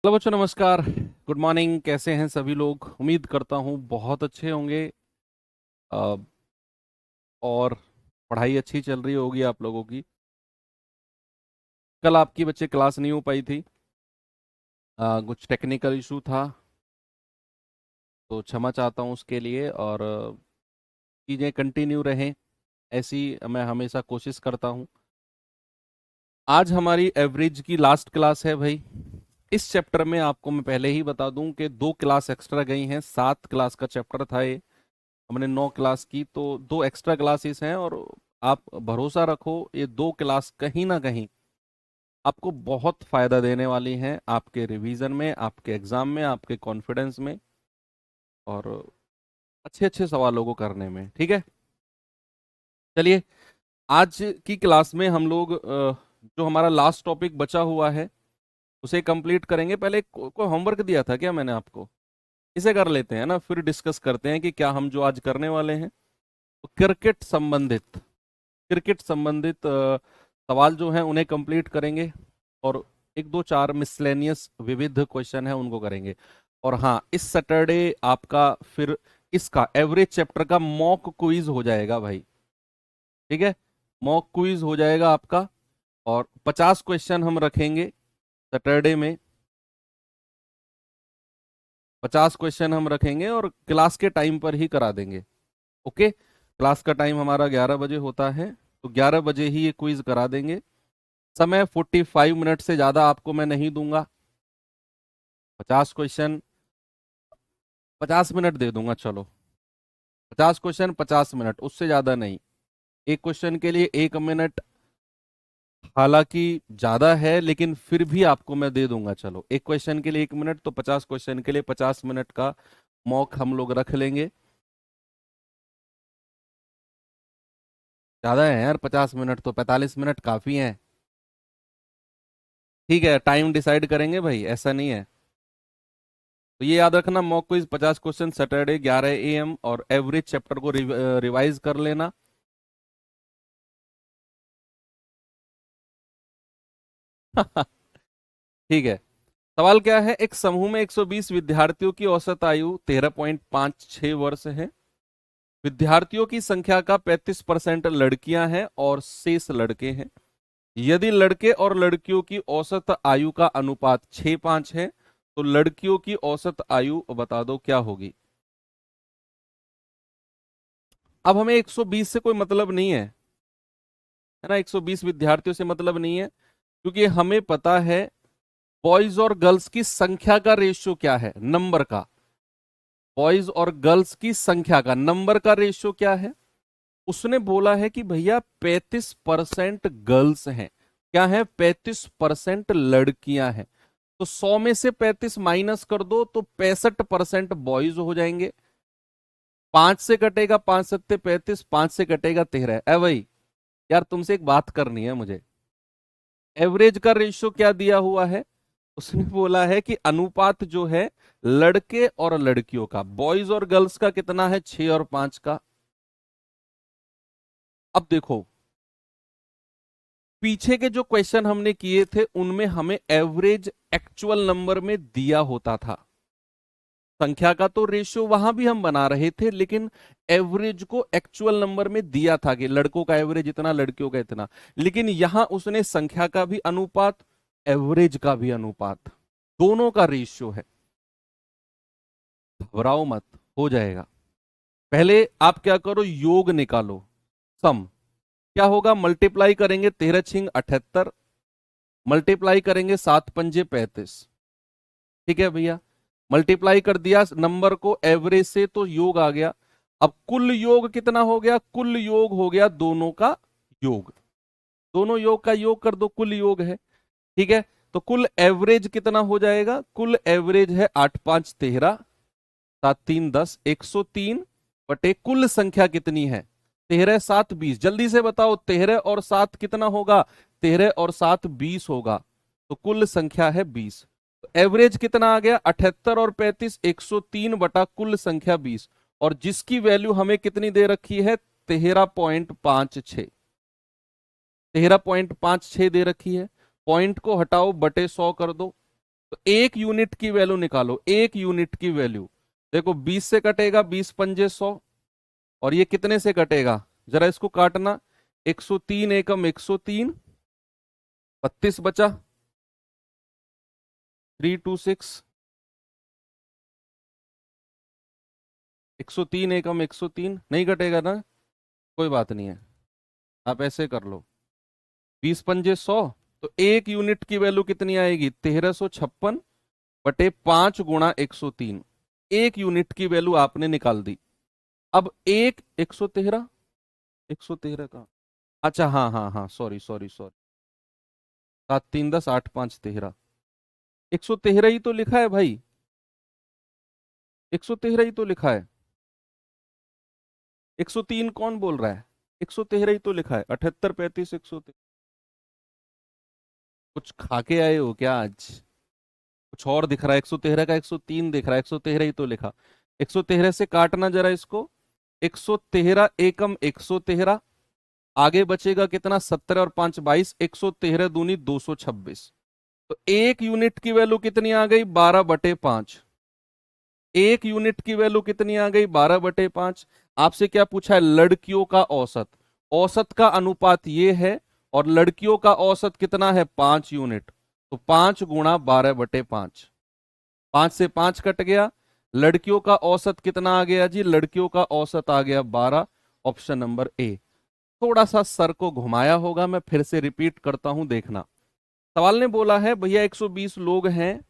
Hello बच्चों, नमस्कार। Good morning. कैसे हैं सभी लोग? उम्मीद करता हूँ बहुत अच्छे होंगे। अ, और पढ़ाई अच्छी चल रही होगी आप लोगों की। कल आपकी बच्चे क्लास नहीं हो पाई थी। कुछ टेक्निकल इशू था, तो क्षमा चाहता हूँ उसके लिए। और चीज़ें कंटिन्यू रहें ऐसी मैं हमेशा कोशिश करता हूँ। आज हमारी एवरेज की लास्ट क्लास है भाई। इस चैप्टर में आपको मैं पहले ही बता दूं कि 2 क्लास एक्स्ट्रा गई हैं। 7 क्लास का चैप्टर था ये। हमने 9 क्लास की, तो 2 एक्स्ट्रा क्लासेस हैं। और आप भरोसा रखो, ये 2 क्लास कहीं ना कहीं आपको बहुत फायदा देने वाली हैं, आपके रिवीजन में, आपके एग्जाम में, आपके कॉन्फिडेंस में, और अच्छे अच्छे सवालों को करने में। ठीक है, चलिए आज की क्लास में हम लोग जो हमारा लास्ट टॉपिक बचा हुआ है उसे कंप्लीट करेंगे। पहले को होमवर्क दिया था क्या मैंने आपको? इसे कर लेते हैं ना, फिर डिस्कस करते हैं कि क्या हम जो आज करने वाले हैं। तो क्रिकेट संबंधित सवाल जो हैं उन्हें कंप्लीट करेंगे। और एक दो चार मिसलेनियस विविध क्वेश्चन है उनको करेंगे। और हाँ, इस सैटरडे आपका फिर इसका एवरेज चैप्टर का मॉक क्विज हो जाएगा भाई। ठीक है, मॉक क्विज हो जाएगा आपका। और 50 क्वेश्चन हम रखेंगे सैटरडे में। 50 क्वेश्चन हम रखेंगे और क्लास के टाइम पर ही करा देंगे। ओके, क्लास का टाइम हमारा 11 बजे होता है, तो 11 बजे ही ये क्विज करा देंगे। समय 45 मिनट से ज्यादा आपको मैं नहीं दूंगा। 50 क्वेश्चन 50 मिनट दे दूंगा, चलो। 50 क्वेश्चन 50 मिनट, उससे ज्यादा नहीं। एक क्वेश्चन के लिए 1 मिनट हालांकि ज्यादा है, लेकिन फिर भी आपको मैं दे दूंगा। चलो, एक क्वेश्चन के लिए 1 मिनट, तो 50 क्वेश्चन के लिए 50 मिनट का मॉक हम लोग रख लेंगे। ज्यादा है यार, 50 मिनट तो 45 मिनट काफी है। ठीक है, टाइम डिसाइड करेंगे भाई, ऐसा नहीं है। तो ये याद रखना, mock quiz 50 question Saturday 11 AM, और एवरेज चैप्टर को रिवाइज कर लेना। ठीक है। सवाल क्या है? एक समूह में 120 विद्यार्थियों की औसत आयु 13.56 वर्ष है। विद्यार्थियों की संख्या का 35% लड़कियां हैं और शेष लड़के हैं। यदि लड़के और लड़कियों की औसत आयु का अनुपात 6:5 है, तो लड़कियों की औसत आयु बता दो क्या होगी। अब हमें 120 से कोई मतलब नहीं है ना, 120 विद्यार्थियों से मतलब नहीं है, क्योंकि हमें पता है बॉयज और गर्ल्स की संख्या का रेशियो क्या है, नंबर का। बॉयज और गर्ल्स की संख्या का नंबर का रेशियो क्या है? उसने बोला है कि भैया 35% गर्ल्स हैं। क्या है? 35% लड़कियां हैं। तो 100 में से 35 माइनस कर दो तो 65% बॉयज हो जाएंगे। 5 से कटेगा 5 7 35, 5 से कटेगा 13। है भाई, यार तुमसे एक बात करनी है मुझे। एवरेज का रेशियो क्या दिया हुआ है? उसने बोला है कि अनुपात जो है लड़के और लड़कियों का, बॉयज और गर्ल्स का कितना है, 6 और 5 का। अब देखो, पीछे के जो क्वेश्चन हमने किए थे उनमें हमें एवरेज एक्चुअल नंबर में दिया होता था। संख्या का तो रेशियो वहां भी हम बना रहे थे, लेकिन एवरेज को एक्चुअल नंबर में दिया था कि लड़कों का एवरेज इतना, लड़कियों का इतना। लेकिन यहां उसने संख्या का भी अनुपात, एवरेज का भी अनुपात, दोनों का रेशियो है। घबराओ मत, हो जाएगा। पहले आप क्या करो, योग निकालो। सम क्या होगा? मल्टीप्लाई करेंगे 13×6 = 78, मल्टीप्लाई करेंगे 7×5 = 35। ठीक है भैया, मल्टीप्लाई कर दिया नंबर को एवरेज से तो योग आ गया। अब कुल योग कितना हो गया? कुल योग हो गया दोनों का योग। दोनों योग का योग कर दो, कुल योग है। ठीक है, तो कुल एवरेज कितना हो जाएगा? कुल एवरेज है 8×5 = 13, 7×3 = 10, 103 बटे कुल संख्या कितनी है? 13×7 = 20। जल्दी से बताओ, 13 और 7 कितना होगा? 13 और 7 = 20 होगा। तो कुल संख्या है 20। तो एवरेज कितना आ गया? 78 और 35, 103 बटा कुल संख्या 20। और जिसकी वैल्यू हमें कितनी दे रखी है? 13.56। 13.56 दे रखी है। पॉइंट को हटाओ, बटे 100 कर दो, तो एक यूनिट की वैल्यू निकालो, एक यूनिट की वैल्यू। देखो 20 से कटेगा, 20 पंजे 100, और ये कितने से कटेगा, जरा इसको काटना। 103 एकम 103, 32 बचा, 326। 103 एकम 103 नहीं कटेगा ना, कोई बात नहीं है, आप ऐसे कर लो। 20 पंजे 100, तो एक यूनिट की वैल्यू कितनी आएगी, 1356 बटे 5 गुणा 103। एक यूनिट की वैल्यू आपने निकाल दी। अब एक 113, 113 का, अच्छा हाँ हाँ हाँ, सॉरी सॉरी सॉरी, 7 3 10 8 5 13, 113 ही तो लिखा है भाई, 113 ही तो लिखा है। 103 कौन बोल रहा है, 113 ही तो लिखा है, 78 35 113। कुछ खा के आए हो क्या आज, कुछ और दिख रहा है, 113 का 103 दिख रहा है, 113 ही तो लिखा। 113 से काटना जरा इसको, 113 एकम 113, आगे बचेगा कितना, 17 और 5 22, 113 दूनी 226। तो एक यूनिट की वैल्यू कितनी आ गई, 12/5। एक यूनिट की वैल्यू कितनी आ गई, 12/5। आपसे क्या पूछा है, लड़कियों का औसत, औसत का अनुपात ये है, और लड़कियों का औसत कितना है, 5 यूनिट। तो 5 गुणा 12/5, 5 से 5 कट गया। लड़कियों का औसत कितना आ गया जी, लड़कियों का औसत आ गया 12, ऑप्शन नंबर ए। थोड़ा सा सर को घुमाया होगा, मैं फिर से रिपीट करता हूं, देखना। सवाल ने बोला है भैया 120 लोग हैं,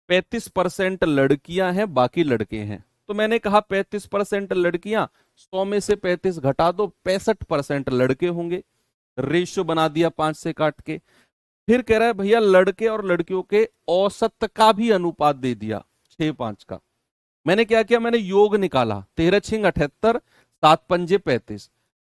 35% लड़कियां हैं, बाकी लड़के हैं। तो मैंने कहा 35% लड़कियां, 100 में से 35 घटा दो, 65% लड़के होंगे। रेशियो बना दिया 5 से काट के। फिर कह रहा है भैया लड़के और लड़कियों के औसत का भी अनुपात दे दिया, 6:5 का। मैंने क्या किया, मैंने योग निकाला, 13 छिंग 78, 7 पंजे 35।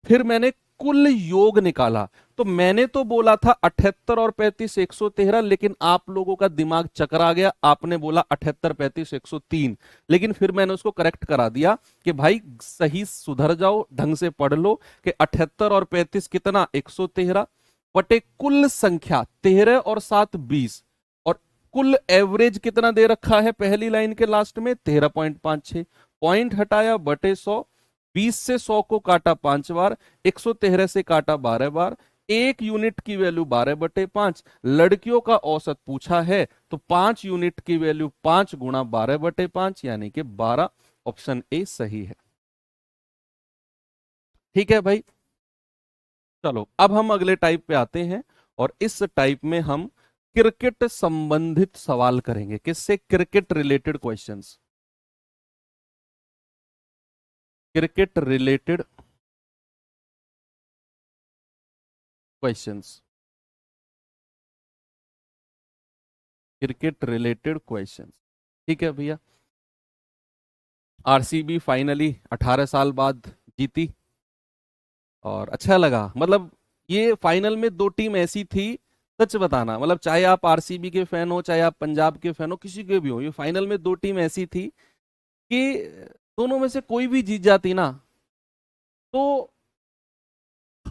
फिर मैंने कुल योग निकाला। तो मैंने तो बोला था 78 और 35 113, लेकिन आप लोगों का दिमाग चकरा गया, आपने बोला 78 35 103। लेकिन फिर मैंने उसको करेक्ट करा दिया कि भाई सही सुधर जाओ, ढंग से पढ़ लो कि 78 और 35 कितना, 113 बटे कुल संख्या 13 और 7 20, और कुल एवरेज कितना दे रखा है पहली लाइन के लास्ट में, 13.56। पॉइंट हटाया बटे 100, 20 से 100 को काटा 5 बार, 113 से काटा 12 बार, एक यूनिट की वैल्यू 12/5। लड़कियों का औसत पूछा है, तो 5 यूनिट की वैल्यू 5 गुणा 12/5, यानी कि 12, ऑप्शन ए सही है। ठीक है भाई, चलो अब हम अगले टाइप पे आते हैं, और इस टाइप में हम क्रिकेट संबंधित सवाल करेंगे, किससे, cricket related questions, cricket related questions, cricket related questions. ठीक है भैया, आरसीबी फाइनली 18 साल बाद जीती, और अच्छा लगा। मतलब ये फाइनल में दो टीम ऐसी थी, सच बताना, मतलब चाहे आप आरसीबी के फैन हो, चाहे आप पंजाब के फैन हो, किसी के भी हो, ये फाइनल में दो टीम ऐसी थी कि दोनों में से कोई भी जीत जाती ना, तो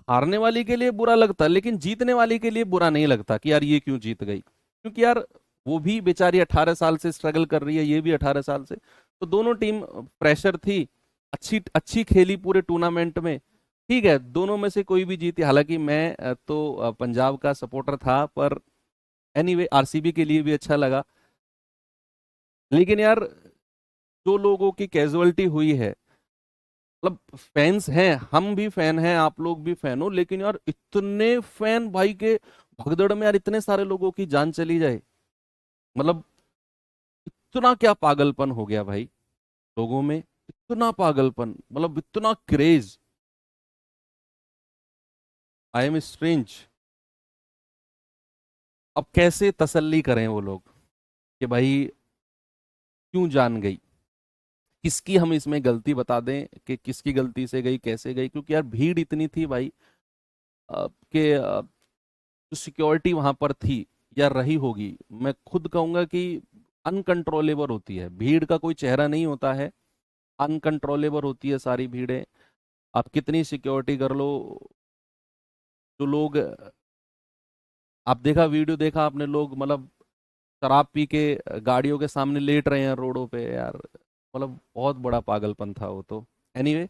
हारने वाली के लिए बुरा लगता, लेकिन जीतने वाली के लिए बुरा नहीं लगता कि यार ये क्यों जीत गई, क्योंकि यार वो भी बेचारी 18 साल से स्ट्रगल कर रही है, ये भी 18 साल से। तो दोनों टीम प्रेशर थी, अच्छी अच्छी खेली पूरे टूर्नामेंट में। ठीक है, दोनों में से कोई भी जीती, हालांकि मैं पंजाब का सपोर्टर था, पर एनीवे आरसीबी के लिए भी अच्छा लगा। लेकिन यार जो लोगों की कैजुअलिटी हुई है, मतलब फैंस हैं, हम भी फैन हैं, आप लोग भी फैन हो, लेकिन यार इतने फैन भाई के भगदड़ में यार इतने सारे लोगों की जान चली जाए, मतलब इतना क्या पागलपन हो गया भाई लोगों में, इतना पागलपन, मतलब इतना क्रेज। I am strange. अब कैसे तसल्ली करें वो लोग कि भाई क्यों जान गई, किसकी हम इसमें गलती बता दें कि किसकी गलती से गई, कैसे गई, क्योंकि यार भीड़ इतनी थी भाई, कि जो सिक्योरिटी वहां पर थी या रही होगी, मैं खुद कहूंगा कि अनकंट्रोलेबल होती है भीड़, का कोई चेहरा नहीं होता है, अनकंट्रोलेबल होती है सारी भीड़ें। आप कितनी सिक्योरिटी कर लो, जो लोग, आप देखा वीडियो देखा आपने, लोग मतलब शराब पी के गाड़ियों के सामने लेट रहे हैं रोडों पे यार, मतलब बहुत बड़ा पागलपन था वो तो। एनीवे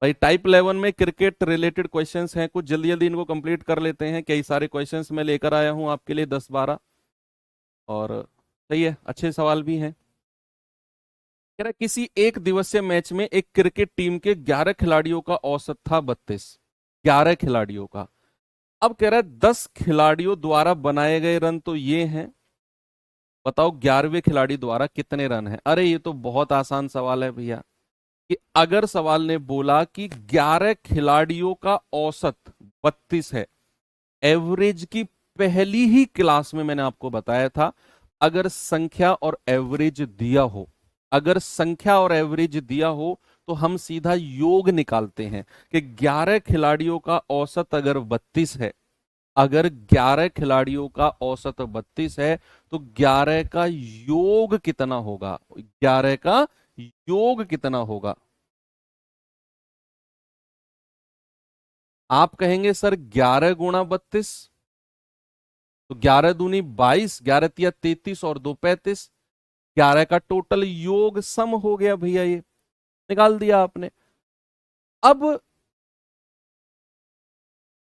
भाई, टाइप 11 में क्रिकेट रिलेटेड क्वेश्चंस हैं कुछ, जल्दी जल्दी इनको कंप्लीट कर लेते हैं। कई सारे क्वेश्चंस मैं लेकर आया हूं आपके लिए, 10-12, और सही है, अच्छे सवाल भी हैं। कह रहा है, किसी एक दिवसीय मैच में एक क्रिकेट टीम के 11 खिलाड़ियों का औसत था 32। 11 खिलाड़ियों का। अब कह रहा है 10 खिलाड़ियों द्वारा बनाए गए रन तो ये हैं, बताओ 11वें खिलाड़ी द्वारा कितने रन हैं। अरे ये तो बहुत आसान सवाल है भैया, कि अगर सवाल ने बोला कि 11 खिलाड़ियों का औसत 32 है, एवरेज की पहली ही क्लास में मैंने आपको बताया था, अगर संख्या और एवरेज दिया हो, अगर संख्या और एवरेज दिया हो तो हम सीधा योग निकालते हैं कि 11 खिलाड़ियों का औसत अगर 32 है, अगर 11 खिलाड़ियों का औसत 32 है तो 11 का योग कितना होगा, 11 का योग कितना होगा। आप कहेंगे सर 11 गुणा 32, तो 11 दूनी 22, 11 तिया 33 और 2 35, 11 का टोटल योग सम हो गया भैया, ये निकाल दिया आपने। अब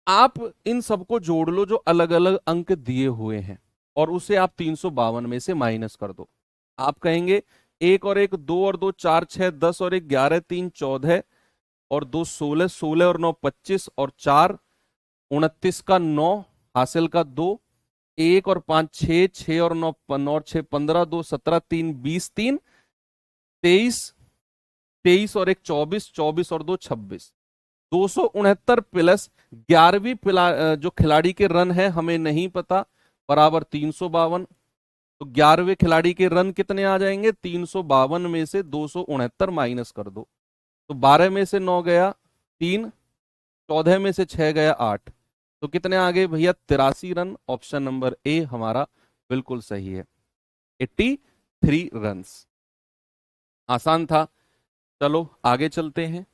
आप इन सबको जोड़ लो जो अलग अलग अंक दिए हुए हैं, और उसे आप 352 में से माइनस कर दो। आप कहेंगे एक और एक, दो और दो 4 6 10 और एक 11, 3 14 और 2 16, 16 और 9 25 और 4 29 का 9, हासिल का 2, 1 और 5 6, 6 और 9 9 और 6 15, 2 17, 3 20, 3 23, 23 और एक 24, 24 और 2 26, 269 प्लस 11वीं जो खिलाड़ी के रन है हमें नहीं पता, बराबर 352। तो 11वें खिलाड़ी के रन कितने आ जाएंगे, 352 में से 269 माइनस कर दो, तो 12 में से 9 गया 3, 14 में से 6 गया 8, तो कितने आ गए भैया, 83 रन। ऑप्शन नंबर ए हमारा बिल्कुल सही है, 83 रन्स। आसान था। चलो आगे चलते हैं,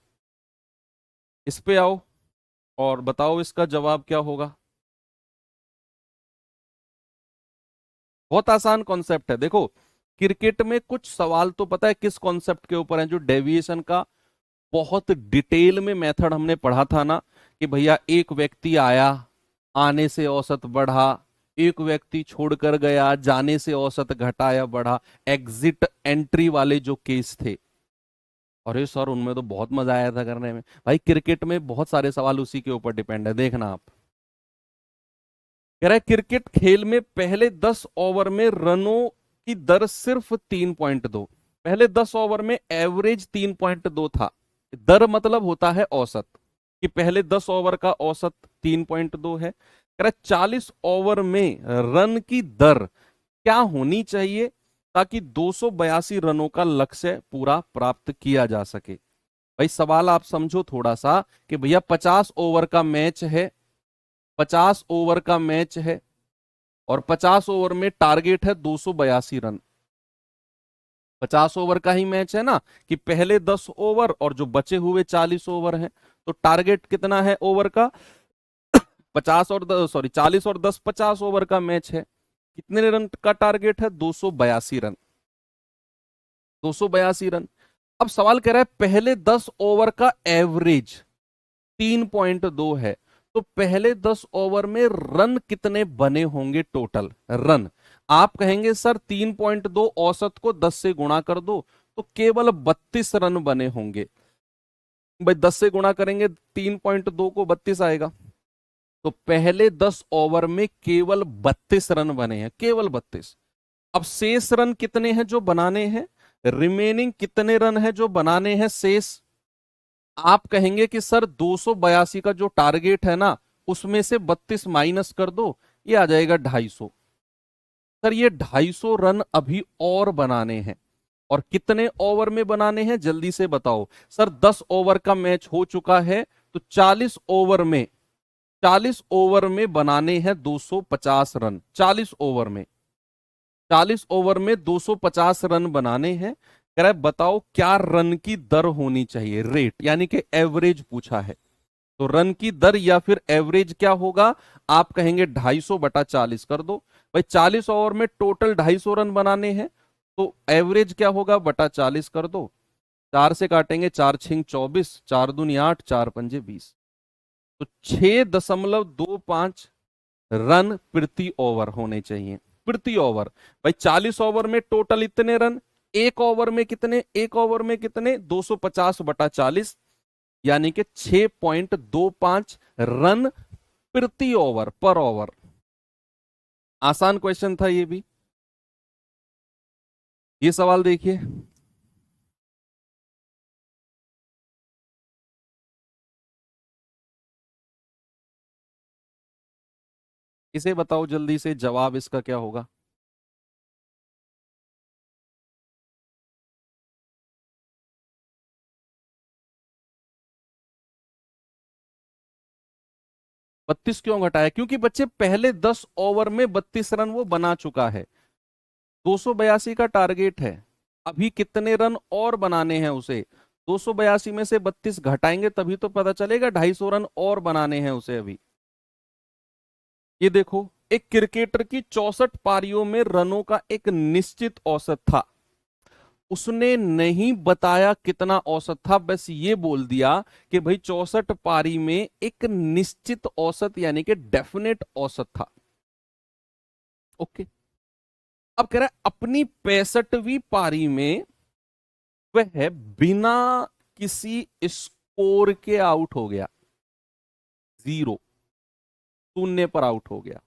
इस पे आओ और बताओ इसका जवाब क्या होगा। बहुत आसान कॉन्सेप्ट है। देखो, क्रिकेट में कुछ सवाल तो पता है किस कॉन्सेप्ट के ऊपर है, जो डेविएशन का बहुत डिटेल में मेथड हमने पढ़ा था ना, कि भैया एक व्यक्ति आया, आने से औसत बढ़ा, एक व्यक्ति छोड़कर गया, जाने से औसत घटा या बढ़ा, एग्जिट एंट्री वाले जो केस थे। अरे सर उनमें तो बहुत मजा आया था करने में। भाई क्रिकेट में बहुत सारे सवाल उसी के ऊपर डिपेंड है, देखना आप। कह रहा है क्रिकेट खेल में पहले 10 ओवर में रनों की दर सिर्फ 3.2, पहले 10 ओवर में एवरेज 3.2 था। दर मतलब होता है औसत, कि पहले 10 ओवर का औसत 3.2 है। कह रहा है 40 ओवर में रन की दर क्या होनी चाहिए ताकि 282 रनों का लक्ष्य पूरा प्राप्त किया जा सके। भाई सवाल आप समझो थोड़ा सा, कि भैया 50 ओवर का मैच है, 50 ओवर का मैच है, और 50 ओवर में टारगेट है 282 रन। 50 ओवर का ही मैच है ना, कि पहले 10 ओवर और जो बचे हुए 40 ओवर हैं, तो टारगेट कितना है ओवर का, 50 और 40 और 10, 50 ओवर का मैच है। कितने रन का टारगेट है, 282 रन, 282 रन। अब सवाल कह रहा है पहले 10 ओवर का एवरेज 3.2 है, तो पहले 10 ओवर में रन कितने बने होंगे टोटल रन। आप कहेंगे सर 3.2 औसत को 10 से गुणा कर दो, तो केवल 32 रन बने होंगे। भाई 10 से गुणा करेंगे 3.2 को 32 आएगा, तो पहले 10 ओवर में केवल 32 रन बने हैं, केवल 32। अब शेष रन कितने हैं जो बनाने हैं, रिमेनिंग कितने रन है जो बनाने हैं शेष। आप कहेंगे कि सर 282 का जो टारगेट है ना, उसमें से 32 माइनस कर दो, ये आ जाएगा 250। सर ये 250 रन अभी और बनाने हैं, और कितने ओवर में बनाने हैं जल्दी से बताओ। सर 10 ओवर का मैच हो चुका है, तो 40 ओवर में, 40 ओवर में बनाने हैं 250 रन। 40 ओवर में, 40 ओवर में 250 रन बनाने हैं। कह रहा है बताओ क्या रन की दर होनी चाहिए, रेट यानी कि एवरेज पूछा है। तो रन की दर या फिर एवरेज क्या होगा, आप कहेंगे 250/40 कर दो। भाई 40 ओवर में टोटल 250 रन बनाने हैं, तो एवरेज क्या होगा बटा 40 कर दो। 4 से काटेंगे, 4×6 = 24, 4×2 = 8, 4×5 = 20। तो 6.25 रन प्रति ओवर होने चाहिए, प्रति ओवर। भाई 40 ओवर में टोटल इतने रन, एक ओवर में कितने, एक ओवर में कितने, 250/40, यानी कि 6.25 रन प्रति ओवर, पर ओवर। आसान क्वेश्चन था ये भी। ये सवाल देखिए, इसे बताओ जल्दी से, जवाब इसका क्या होगा। 32 क्यों घटाया, क्योंकि बच्चे पहले 10 ओवर में 32 रन वो बना चुका है। 282 का टारगेट है, अभी कितने रन और बनाने हैं उसे। 282 में से 32 घटाएंगे तभी तो पता चलेगा, 250 रन और बनाने हैं उसे अभी। ये देखो, एक क्रिकेटर की 64 पारियों में रनों का एक निश्चित औसत था, उसने नहीं बताया कितना औसत था, बस ये बोल दिया कि भाई 64 पारी में एक निश्चित औसत यानी कि डेफिनेट औसत था। ओके, अब कह रहा है अपनी 65वीं पारी में वह बिना किसी स्कोर के आउट हो गया, 0, शून्य पर आउट हो गया।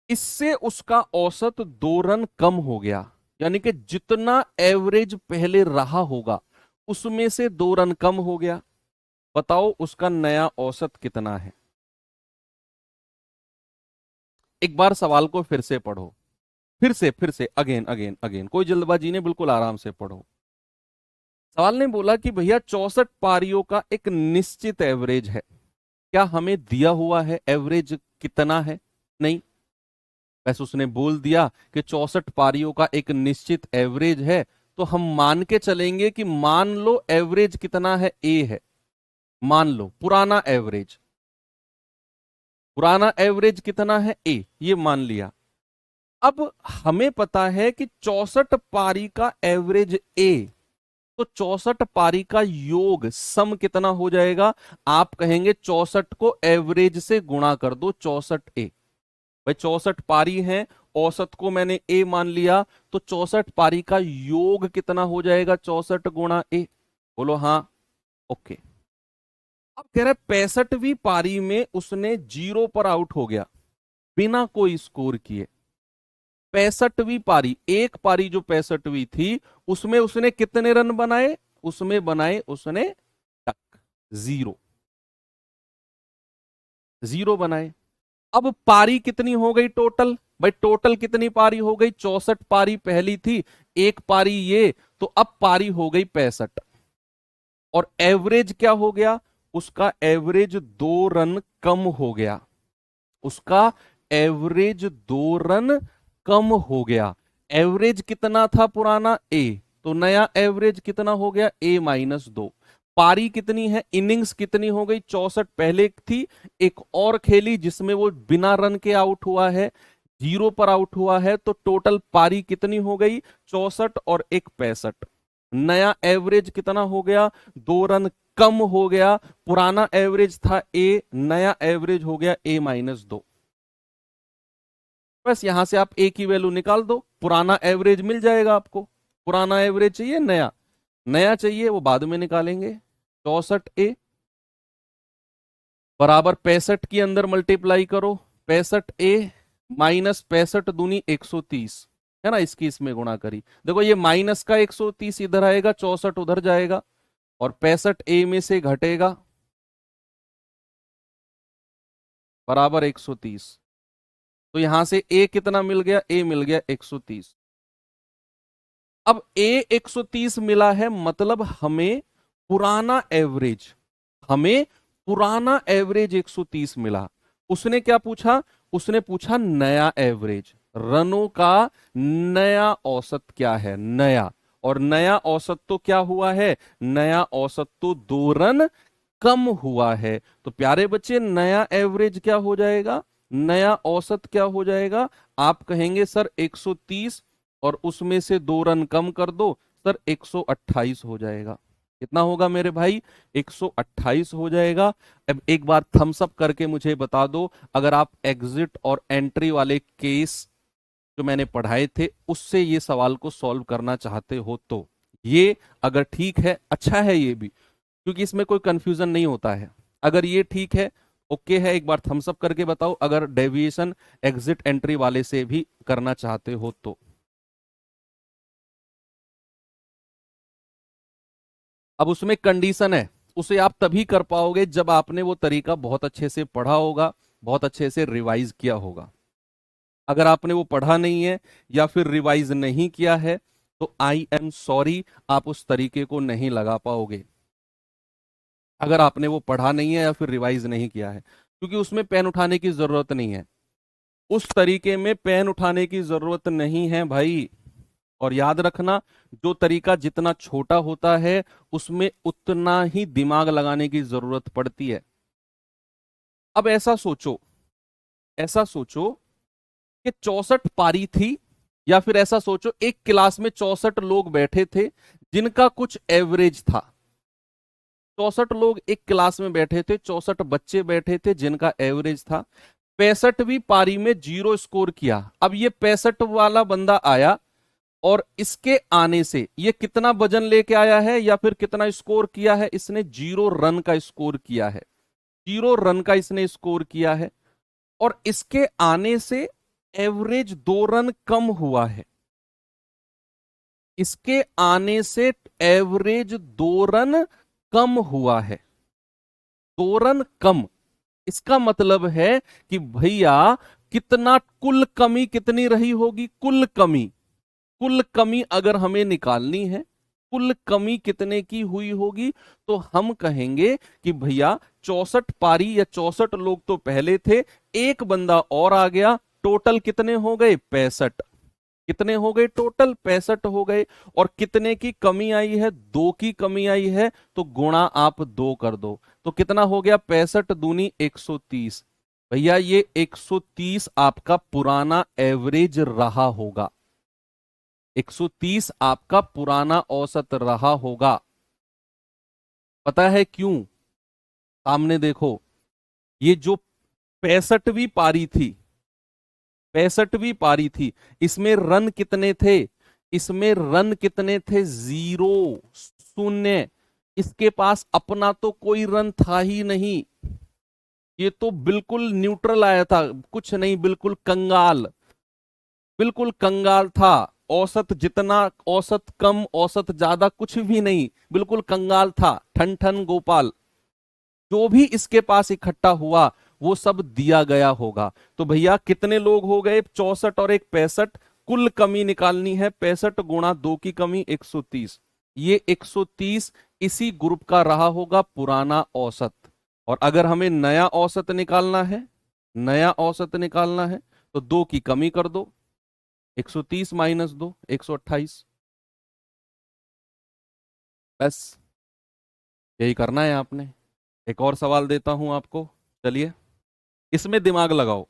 इससे उसका औसत 2 रन कम हो गया, यानी कि जितना एवरेज पहले रहा होगा उसमें से 2 रन कम हो गया। बताओ उसका नया औसत कितना है। एक बार सवाल को फिर से पढ़ो, फिर से अगेन अगेन अगेन, कोई जल्दबाजी नहीं, बिल्कुल आराम से पढ़ो। सवाल ने बोला कि भैया 64 पारियों का एक निश्चित एवरेज है, क्या हमें दिया हुआ है एवरेज कितना है, नहीं, बस उसने बोल दिया कि 64 पारियों का एक निश्चित एवरेज है। तो हम मान के चलेंगे कि मान लो एवरेज कितना है, ए है, मान लो पुराना एवरेज, पुराना एवरेज कितना है, ए, ये मान लिया। अब हमें पता है कि 64 पारी का एवरेज ए, तो 64 पारी का योग सम कितना हो जाएगा, आप कहेंगे 64 को एवरेज से गुणा कर दो, 64 ए। भाई 64 पारी है, औसत को मैंने ए मान लिया, तो 64 पारी का योग कितना हो जाएगा, 64 × ए। बोलो हाँ, ओके। अब कह रहा है 65वीं पारी में उसने 0 पर आउट हो गया, बिना कोई स्कोर किए। 65वीं पारी, एक पारी जो 65वीं थी, उसमें उसने कितने रन बनाए, उसमें बनाए उसने तक 0, 0 बनाए। अब पारी कितनी हो गई टोटल, भाई टोटल कितनी पारी हो गई, 64 पारी पहली थी, एक पारी ये, तो अब पारी हो गई 65। और एवरेज क्या हो गया, उसका एवरेज 2 रन कम हो गया, उसका एवरेज 2 रन कम हो गया। एवरेज कितना था पुराना, ए, तो नया एवरेज कितना हो गया, A-2। पारी कितनी है, इनिंग्स कितनी हो गई, 64 पहले थी, एक और खेली जिसमें वो बिना रन के आउट हुआ है, 0 पर आउट हुआ है, तो टोटल पारी कितनी हो गई, 64 और एक 65। नया एवरेज कितना हो गया, 2 रन कम हो गया। पुराना एवरेज था ए, नया एवरेज हो गया A-2। बस यहां से आप ए की वैल्यू निकाल दो, पुराना एवरेज मिल जाएगा आपको। पुराना एवरेज चाहिए, नया, नया चाहिए, वो बाद में निकालेंगे। 64A बराबर 65 की अंदर मल्टीप्लाई करो, 65A माइनस 65 दूनी 130, है ना, इसकी इसमें गुणा करी। देखो ये माइनस का 130 इधर आएगा, 64 उधर जाएगा, और 65A में से घटेगा, बराबर 130। तो यहां से ए कितना मिल गया, ए मिल गया 130। अब ए 130 मिला है, मतलब हमें पुराना एवरेज, हमें पुराना एवरेज 130 मिला। उसने क्या पूछा, उसने पूछा नया एवरेज, रनों का नया औसत क्या है, नया। और नया औसत तो क्या हुआ है, नया औसत तो 2 रन कम हुआ है। तो प्यारे बच्चे नया एवरेज क्या हो जाएगा, नया औसत क्या हो जाएगा? आप कहेंगे सर 130 और उसमें से 2 रन कम कर दो, सर 128 हो जाएगा। कितना होगा मेरे भाई? 128 हो जाएगा। अब एक बार थम्स अप करके मुझे बता दो, अगर आप एग्जिट और एंट्री वाले केस जो मैंने पढ़ाए थे उससे ये सवाल को सॉल्व करना चाहते हो तो। ये अगर ठीक है, अच्छा है ये भी, क्योंकि इसमें कोई कंफ्यूजन नहीं होता है। अगर ये ठीक है, ओके है, एक बार थम्स अप करके बताओ अगर डेविएशन एग्जिट एंट्री वाले से भी करना चाहते हो तो। अब उसमें कंडीशन है, उसे आप तभी कर पाओगे जब आपने वो तरीका बहुत अच्छे से पढ़ा होगा, बहुत अच्छे से रिवाइज किया होगा। अगर आपने वो पढ़ा नहीं है या फिर रिवाइज नहीं किया है तो आई एम सॉरी, आप उस तरीके को नहीं लगा पाओगे। अगर आपने वो पढ़ा नहीं है या फिर रिवाइज नहीं किया है, क्योंकि उसमें पेन उठाने की जरूरत नहीं है, उस तरीके में पेन उठाने की जरूरत नहीं है भाई। और याद रखना, जो तरीका जितना छोटा होता है उसमें उतना ही दिमाग लगाने की जरूरत पड़ती है। अब ऐसा सोचो कि 64 पारी थी, या फिर ऐसा सोचो एक क्लास में 64 लोग बैठे थे जिनका कुछ एवरेज था। 64 लोग एक क्लास में बैठे थे, 64 बच्चे बैठे थे जिनका एवरेज था। 65वीं पारी में 0 स्कोर किया। अब ये 65 वाला बंदा आया और इसके आने से ये कितना वजन लेके आया है या फिर कितना स्कोर किया है? इसने 0 रन का स्कोर किया है, 0 रन का इसने स्कोर किया है। और इसके आने से एवरेज 2 रन कम हुआ है, इसके आने से एवरेज 2 रन कम हुआ है, 2 रन कम। इसका मतलब है कि भैया कितना कुल कमी कितनी रही होगी? कुल कमी अगर हमें निकालनी है, कुल कमी कितने की हुई होगी? तो हम कहेंगे कि भैया 64 पारी या 64 लोग तो पहले थे, एक बंदा और आ गया, टोटल कितने हो गए? 65। कितने हो गए? टोटल 65 हो गए। और कितने की कमी आई है? 2 की कमी आई है, तो गुणा आप 2 कर दो, तो कितना हो गया? 65 दूनी 130। भैया ये 130 आपका पुराना एवरेज रहा होगा, 130 आपका पुराना औसत रहा होगा। पता है क्यों? सामने देखो, ये जो 65वीं पारी थी, 65वीं पारी थी, इसमें रन कितने थे? इसमें रन कितने थे? 0, शून्य। इसके पास अपना तो कोई रन था ही नहीं, ये तो बिल्कुल न्यूट्रल आया था, कुछ नहीं, बिल्कुल कंगाल, बिल्कुल कंगाल था। औसत जितना, औसत कम, औसत ज्यादा, कुछ भी नहीं, बिल्कुल कंगाल था, ठन ठन गोपाल। जो भी इसके पास इकट्ठा हुआ वो सब दिया गया होगा। तो भैया कितने लोग हो गए? 64 और एक 65, कुल कमी निकालनी है, 65 गुणा 2 की कमी 130। ये 130 इसी ग्रुप का रहा होगा पुराना औसत। और अगर हमें नया औसत निकालना है, नया औसत निकालना है, तो 2 की कमी कर दो, 130 माइनस 2 128। बस यही करना है आपने। एक और सवाल देता हूं आपको, चलिए इसमें दिमाग लगाओ।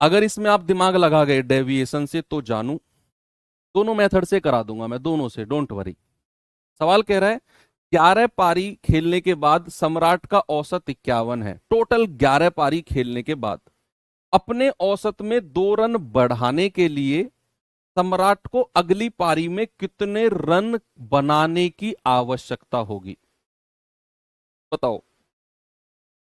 अगर इसमें आप दिमाग लगा गए डेविएशन से तो जानू, दोनों मेथड से करा दूंगा मैं, दोनों से, डोंट वरी। सवाल कह रहा है 11 पारी खेलने के बाद सम्राट का औसत 51 है, टोटल 11 पारी खेलने के बाद अपने औसत में 2 रन बढ़ाने के लिए सम्राट को अगली पारी में कितने रन बनाने की आवश्यकता होगी? बताओ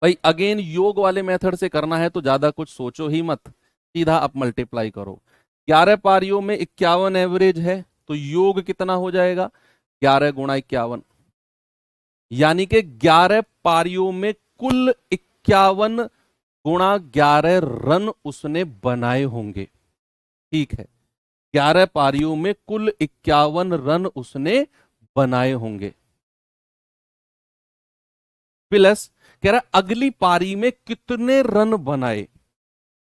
भाई। अगेन योग वाले मेथड से करना है तो ज्यादा कुछ सोचो ही मत, सीधा आप मल्टीप्लाई करो। 11 पारियों में 51 एवरेज है, तो योग कितना हो जाएगा? 11 गुणा 51, यानी कि 11 पारियों में कुल 51 गुणा 11 रन उसने बनाए होंगे। ठीक है, 11 पारियों में कुल 51 रन उसने बनाए होंगे। प्लस कह रहा अगली पारी में कितने रन बनाए,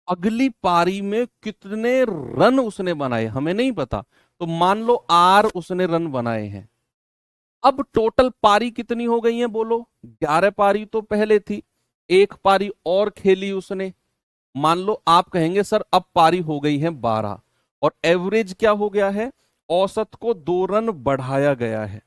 अगली पारी में कितने रन उसने बनाए हमें नहीं पता, तो मान लो आर उसने रन बनाए हैं, अब टोटल पारी कितनी हो गई है बोलो? 11 पारी तो पहले थी, एक पारी और खेली उसने। मान लो आप कहेंगे सर अब पारी हो गई है 12, और एवरेज क्या हो गया है? औसत को 2 रन बढ़ाया गया है।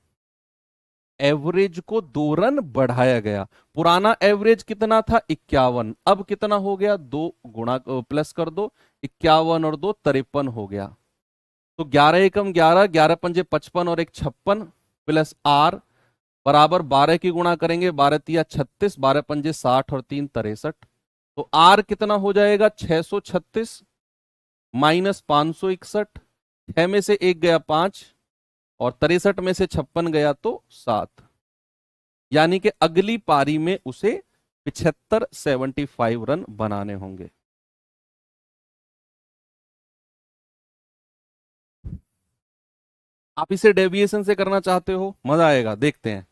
एवरेज को 2 रन बढ़ाया गया। पुराना एवरेज कितना था? 51। अब कितना हो गया? 2 गुणा प्लस कर दो, 51 और 2 53 हो गया। तो 11 एकम 11, 11 पंजे 55 और 1 56 प्लस आर बराबर 12 की गुणा करेंगे, 12 तिया 36, 12 पंजे 60 और 3 63। तो आर कितना हो जाएगा? 636 माइनस 561। 6 में से 1 गया 5, और 63 में से 56 गया तो 7। यानी कि अगली पारी में उसे 75 रन बनाने होंगे। आप इसे डेविएशन से करना चाहते हो? मजा आएगा, देखते हैं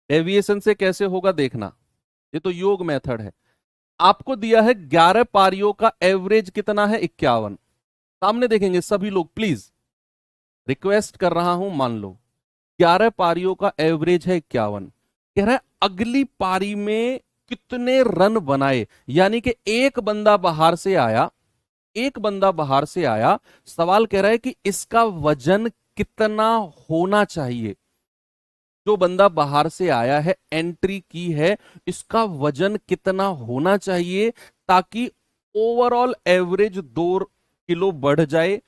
डेविएशन से कैसे होगा, देखना। ये तो योग मेथड है। आपको दिया है 11 पारियों का एवरेज कितना है? 51। सामने देखेंगे सभी लोग, प्लीज रिक्वेस्ट कर रहा हूं, मान लो 11 पारियों का एवरेज है 51। कह रहा है अगली पारी में कितने रन बनाए, यानी कि एक बंदा बाहर से आया, एक बंदा बाहर से आया। सवाल कह रहा है कि इसका वजन कितना होना चाहिए। जो बंदा बाहर से आया है, एंट्री की है, इसका वजन कितना होना चाहिए ताकि ओवरऑल एवरेज 2 किलो बढ़ जाए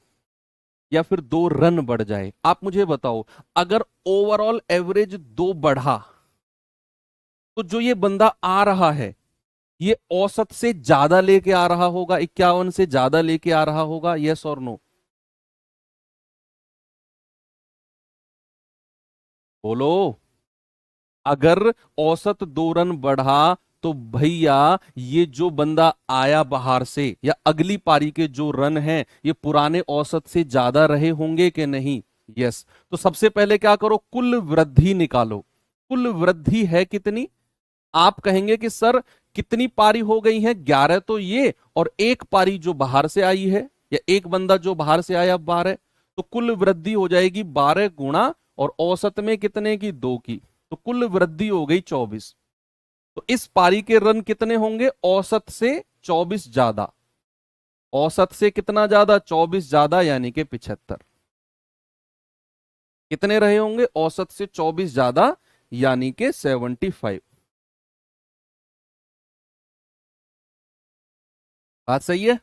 या फिर 2 रन बढ़ जाए। आप मुझे बताओ, अगर ओवरऑल एवरेज 2 बढ़ा तो जो ये बंदा आ रहा है ये औसत से ज्यादा लेके आ रहा होगा, 51 से ज्यादा लेके आ रहा होगा, यस और नो? बोलो। अगर औसत 2 रन बढ़ा तो भैया ये जो बंदा आया बाहर से या अगली पारी के जो रन हैं ये पुराने औसत से ज्यादा रहे होंगे कि नहीं? यस। तो सबसे पहले क्या करो? कुल वृद्धि निकालो। कुल वृद्धि है कितनी? आप कहेंगे कि सर कितनी पारी हो गई है? 11 तो ये, और एक पारी जो बाहर से आई है, या एक बंदा जो बाहर से आया 12। तो कुल वृद्धि हो जाएगी 12 गुणा, और औसत में कितने की? 2 की। तो कुल वृद्धि हो गई 24। तो इस पारी के रन कितने होंगे? औसत से 24 ज्यादा। औसत से कितना ज्यादा? 24 ज्यादा, यानी कि 75। कितने रहे होंगे? औसत से 24 ज्यादा, यानी कि 75। बात सही है?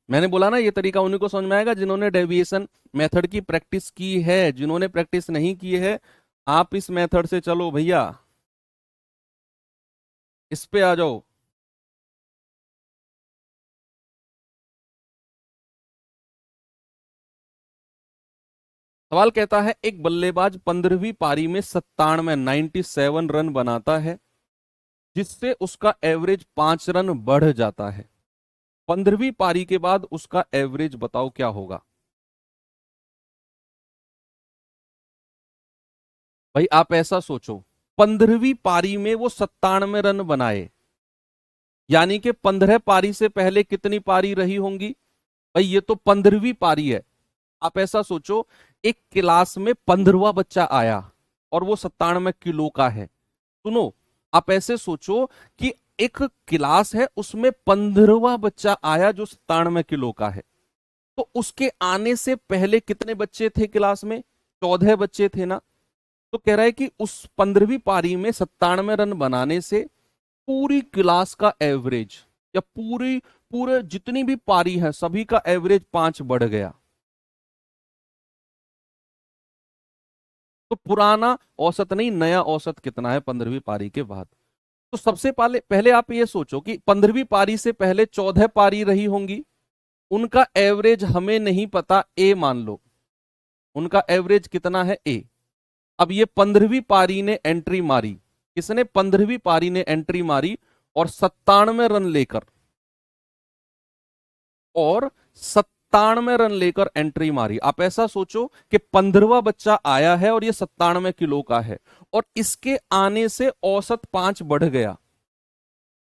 मैंने बोला ना, ये तरीका उन्हीं को समझ में आएगा जिन्होंने डेविएशन मेथड की प्रैक्टिस की है। जिन्होंने प्रैक्टिस नहीं की है, आप इस मेथड से चलो भैया, इस पे आ जाओ। सवाल कहता है एक बल्लेबाज 15वीं पारी में 97 रन बनाता है, जिससे उसका एवरेज 5 रन बढ़ जाता है। 15वीं पारी के बाद उसका एवरेज बताओ क्या होगा? भाई आप ऐसा सोचो, 15वीं पारी में वो 97 रन बनाए, यानी कि 15 पारी से पहले कितनी पारी रही होंगी? भाई ये तो 15वीं पारी है। आप ऐसा सोचो, एक क्लास में 15वां बच्चा आया और वो 97 किलो का है। सुनो, आप ऐसे सोचो कि एक क्लास है, उसमें 15वां बच्चा आया जो 97 किलो का है। तो उसके आने से पहले कितने बच्चे थे क्लास में? 14 बच्चे थे ना। तो कह रहा है कि उस 15वीं पारी में 97 रन बनाने से पूरी क्लास का एवरेज, या पूरी पूरे जितनी भी पारी है सभी का एवरेज 5 बढ़ गया। तो पुराना औसत नहीं, नया औसत कितना है 15वीं पारी के बाद? तो सबसे पहले पहले आप ये सोचो कि 15वीं पारी से पहले 14 पारी रही होंगी, उनका एवरेज हमें नहीं पता, ए मान लो उनका एवरेज कितना है, ए। अब ये 15वीं पारी ने एंट्री मारी, किसने? 15वीं पारी ने एंट्री मारी, और 97 रन लेकर, और 97 रन लेकर एंट्री मारी। आप ऐसा सोचो कि 15वां बच्चा आया है और ये 97 किलो का है, और इसके आने से औसत 5 बढ़ गया।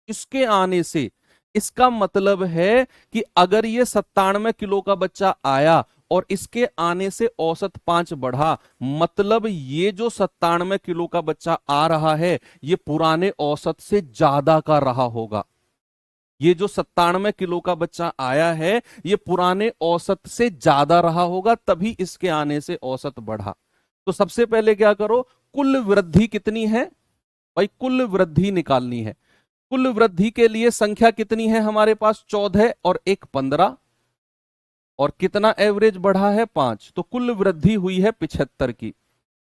इसके आने से इसका मतलब है कि अगर ये 97 किलो का बच्चा आया और इसके आने से औसत 5 बढ़ा, मतलब ये जो 97 किलो का बच्चा आ रहा है ये पुराने औसत से ज्यादा का रहा होगा। ये जो 97 किलो का बच्चा आया है ये पुराने औसत से ज्यादा रहा होगा, तभी इसके आने से औसत बढ़ा। तो सबसे पहले क्या करो, कुल वृद्धि कितनी है भाई, कुल वृद्धि निकालनी है। कुल वृद्धि के लिए संख्या कितनी है हमारे पास, 14 और एक 15, और कितना एवरेज बढ़ा है 5, तो कुल वृद्धि हुई है 75 की।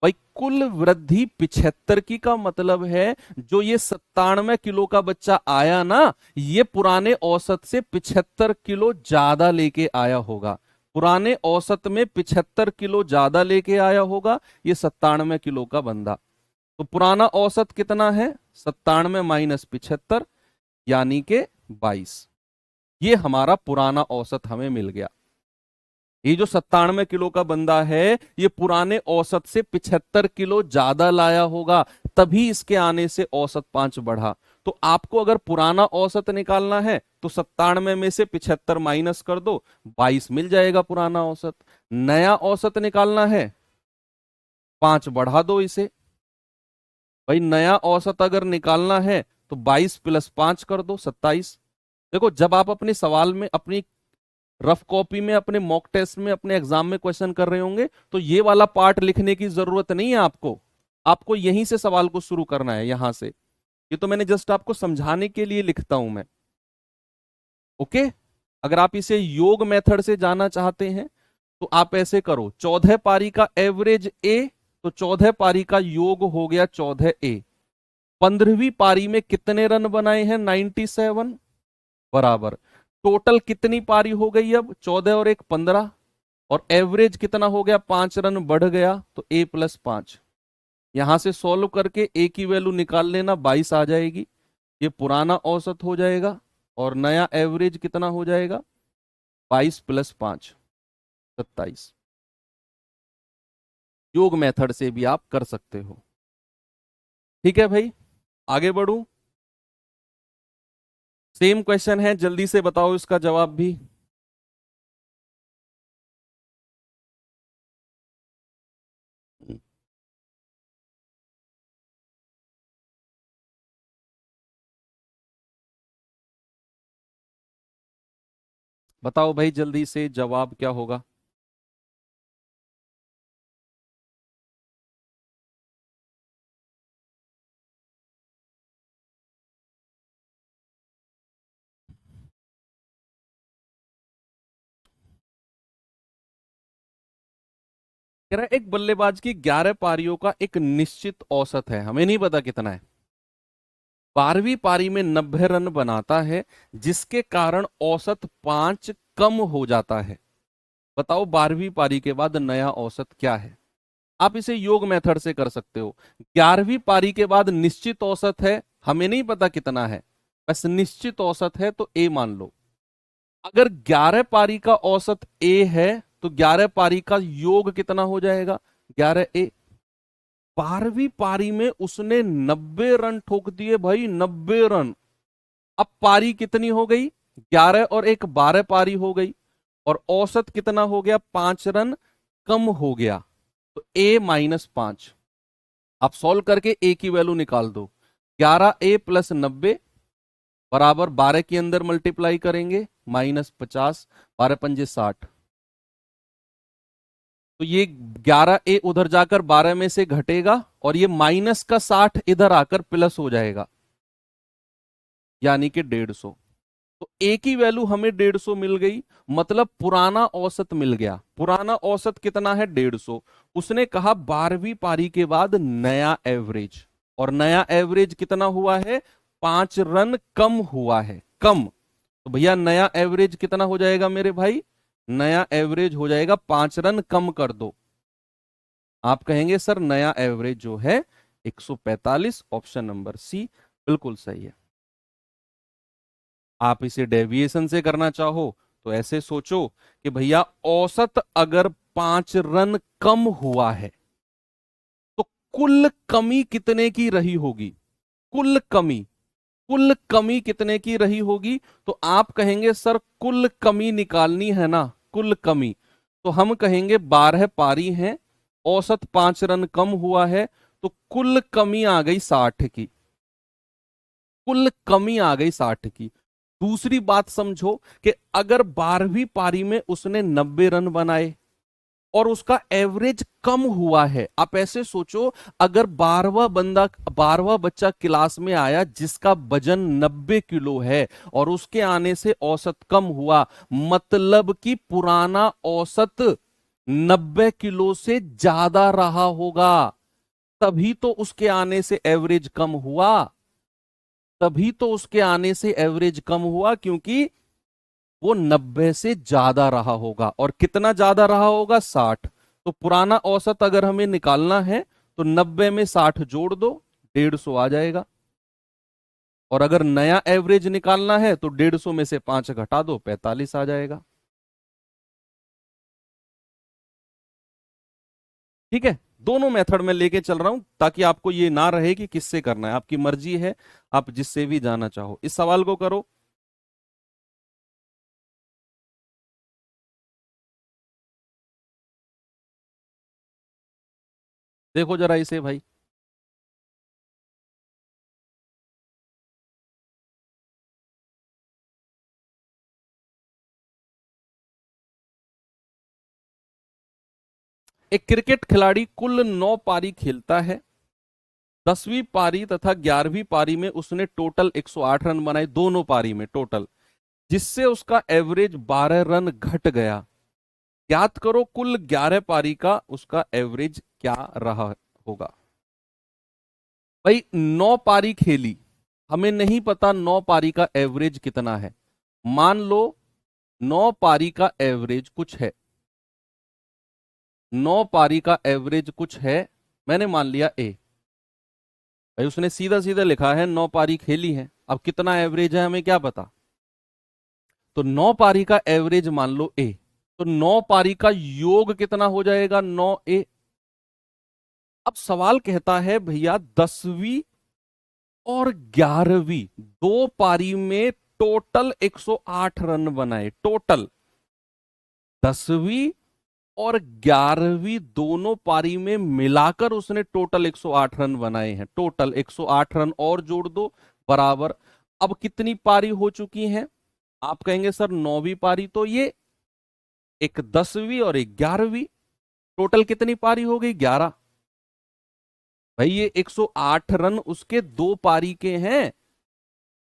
भाई कुल वृद्धि 75 की का मतलब है जो ये 97 किलो का बच्चा आया ना, ये पुराने औसत से 75 किलो ज्यादा लेके आया होगा। पुराने औसत में 75 किलो ज्यादा लेके आया होगा ये 97 किलो का बंदा। तो पुराना औसत कितना है, 97 माइनस 75 यानी के 22। ये हमारा पुराना औसत हमें मिल गया। ये जो 97 किलो का बंदा है ये पुराने औसत से 75 किलो ज्यादा लाया होगा, तभी इसके आने से औसत 5 बढ़ा। तो आपको अगर पुराना औसत निकालना है तो 97 में से 75 माइनस कर दो, 22 मिल जाएगा पुराना औसत। नया औसत निकालना है, 5 बढ़ा दो इसे। भाई नया औसत अगर निकालना है तो 22 प्लस 5 कर दो, 27। देखो जब आप अपने सवाल में, अपनी रफ कॉपी में, अपने मॉक टेस्ट में, अपने एग्जाम में क्वेश्चन कर रहे होंगे तो ये वाला पार्ट लिखने की जरूरत नहीं है आपको। आपको यहीं से सवाल को शुरू करना है, यहां से। ये तो मैंने जस्ट आपको समझाने के लिए लिखता हूं मैं। ओके, अगर आप इसे योग मेथड से जाना चाहते हैं तो आप ऐसे करो, 14 पारी का एवरेज ए, तो 14 पारी का योग हो गया 14 ए। 15वीं पारी में कितने रन बनाए हैं, 97 बराबर। टोटल कितनी पारी हो गई अब, 14 और एक 15, और एवरेज कितना हो गया, 5 रन बढ़ गया, तो ए प्लस 5। यहां से सॉल्व करके ए की वैल्यू निकाल लेना, 22 आ जाएगी। ये पुराना औसत हो जाएगा और नया एवरेज कितना हो जाएगा, 22 प्लस 5, 27। योग मेथड से भी आप कर सकते हो। ठीक है भाई, आगे बढ़ू। सेम क्वेश्चन है, जल्दी से बताओ इसका जवाब भी। बताओ भाई जल्दी से जवाब क्या होगा। कह रहा है एक बल्लेबाज की 11 पारियों का एक निश्चित औसत है, हमें नहीं पता कितना है। 12वीं पारी में 90 रन बनाता है जिसके कारण औसत 5 कम हो जाता है। बताओ 12वीं पारी के बाद नया औसत क्या है। आप इसे योग मेथड से कर सकते हो। 11वीं पारी के बाद निश्चित औसत है, हमें नहीं पता कितना है, बस निश्चित औसत है तो ए मान लो। अगर 11 पारी का औसत ए है तो 11 पारी का योग कितना हो जाएगा, 11 ए। 12वीं पारी में उसने 90 रन ठोक दिए भाई, 90 रन। अब पारी कितनी हो गई, 11 और एक 12 पारी हो गई, और औसत कितना हो गया, 5 रन कम हो गया, तो ए माइनस 5। आप सॉल्व करके ए की वैल्यू निकाल दो। 11 ए प्लस 90 बराबर 12 के अंदर मल्टीप्लाई करेंगे, माइनस 50, 12 पंजे 60। तो ये 11 ए उधर जाकर 12 में से घटेगा और ये माइनस का 60 इधर आकर प्लस हो जाएगा, यानी कि 150। तो ए की वैल्यू हमें 150 मिल गई, मतलब पुराना औसत मिल गया। पुराना औसत कितना है, 150। उसने कहा 12वीं पारी के बाद नया एवरेज, और नया एवरेज कितना हुआ है, 5 रन कम हुआ है, कम। तो भैया नया एवरेज कितना हो जाएगा मेरे भाई, नया एवरेज हो जाएगा 5 रन कम कर दो। आप कहेंगे सर नया एवरेज जो है 145, ऑप्शन नंबर सी बिल्कुल सही है। आप इसे डेविएशन से करना चाहो तो ऐसे सोचो कि भैया औसत अगर 5 रन कम हुआ है तो कुल कमी कितने की रही होगी, कुल कमी, कुल कमी कितने की रही होगी। तो आप कहेंगे सर कुल कमी निकालनी है ना, कुल कमी। तो हम कहेंगे 12 पारी हैं, औसत 5 रन कम हुआ है, तो कुल कमी आ गई 60 की, कुल कमी आ गई 60 की। दूसरी बात समझो कि अगर 12वीं पारी में उसने 90 रन बनाए और उसका एवरेज कम हुआ है, आप ऐसे सोचो, अगर 12वां बच्चा क्लास में आया जिसका वजन 90 किलो है और उसके आने से औसत कम हुआ, मतलब कि पुराना औसत 90 किलो से ज्यादा रहा होगा, तभी तो उसके आने से एवरेज कम हुआ, तभी तो उसके आने से एवरेज कम हुआ, क्योंकि वो 90 से ज्यादा रहा होगा। और कितना ज्यादा रहा होगा? 60। तो पुराना औसत अगर हमें निकालना है तो 90 में 60 जोड़ दो, 150 आ जाएगा। और अगर नया एवरेज निकालना है तो 150 में से 5 घटा दो, 45 आ जाएगा। ठीक है, दोनों मेथड में लेके चल रहा हूं ताकि आपको ये ना रहे कि किससे करना है, आपकी मर्जी है, आप जिससे भी जाना चाहो। इस सवाल को करो। देखो जरा इसे भाई। एक क्रिकेट खिलाड़ी कुल 9 पारी खेलता है। 10वीं पारी तथा 11वीं पारी में उसने टोटल 108 रन बनाए, दोनों पारी में टोटल, जिससे उसका एवरेज 12 रन घट गया। ज्ञात करो कुल 11 पारी का उसका एवरेज क्या रहा होगा। भाई 9 पारी खेली, हमें नहीं पता 9 पारी का एवरेज कितना है। मान लो 9 पारी का एवरेज कुछ है, 9 पारी का एवरेज कुछ है, मैंने मान लिया ए। भाई उसने सीधा सीधा लिखा है 9 पारी खेली है, अब कितना एवरेज है हमें क्या पता। तो 9 पारी का एवरेज मान लो ए, तो 9 पारी का योग कितना हो जाएगा? 9 ए। अब सवाल कहता है भैया 10वीं और 11वीं दो पारी में टोटल 108 रन बनाए, टोटल 10वीं और 11वीं दोनों पारी में मिलाकर उसने टोटल 108 रन बनाए हैं, टोटल 108 रन और जोड़ दो बराबर। अब कितनी पारी हो चुकी हैं? आप कहेंगे सर 9वीं पारी, तो ये एक 10वीं और एक 11वीं, टोटल कितनी पारी हो गई? 11। भाई ये 108 रन उसके दो पारी के हैं,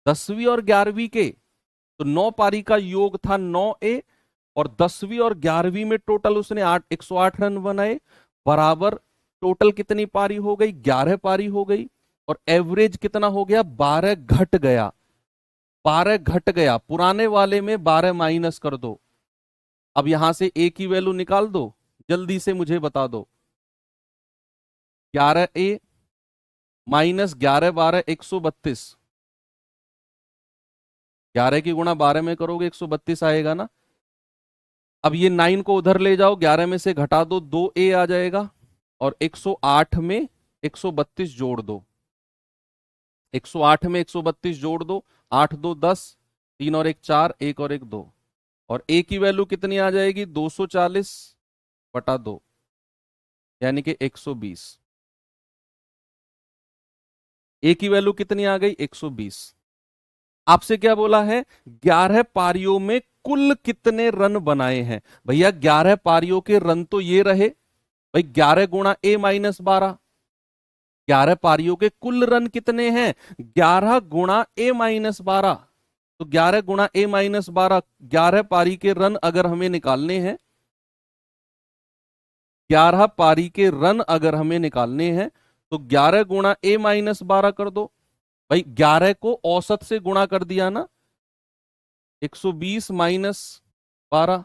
10वीं और 11वीं के। तो 9 पारी का योग था 9 ए, और 10वीं और 11वीं में टोटल उसने 108 रन बनाए, बराबर टोटल कितनी पारी हो गई? 11 पारी हो गई। और एवरेज कितना हो गया? 12 घट गया, 12 घट गया, पुराने वाले में 12 माइनस कर दो। अब यहां से ए की वैल्यू निकाल दो, जल्दी से मुझे बता दो। 11 ए माइनस 11 12 132, 11 की गुणा 12 में करोगे 132 आएगा ना। अब ये 9 को उधर ले जाओ, 11 में से घटा दो, 2 ए आ जाएगा। और 108 में 132 जोड़ दो, 108 में 132 जोड़ दो, 8 2 10, 3 और 1 4, 1 और 1 2। और ए की वैल्यू कितनी आ जाएगी? 240 बटा 2, यानी कि 120। ए की वैल्यू कितनी आ गई? 120। आपसे क्या बोला है? 11 पारियों में कुल कितने रन बनाए हैं। भैया 11 पारियों के रन तो ये रहे, भाई 11 गुणा ए माइनस 12, 11 पारियों के कुल रन कितने हैं? 11 गुणा ए माइनस 12। तो 11 गुणा ए माइनस 12, 11 पारी के रन अगर हमें निकालने हैं, 11 पारी के रन अगर हमें निकालने हैं, तो 11 गुणा ए माइनस 12 कर दो। भाई 11 को औसत से गुणा कर दिया ना, 120 माइनस 12,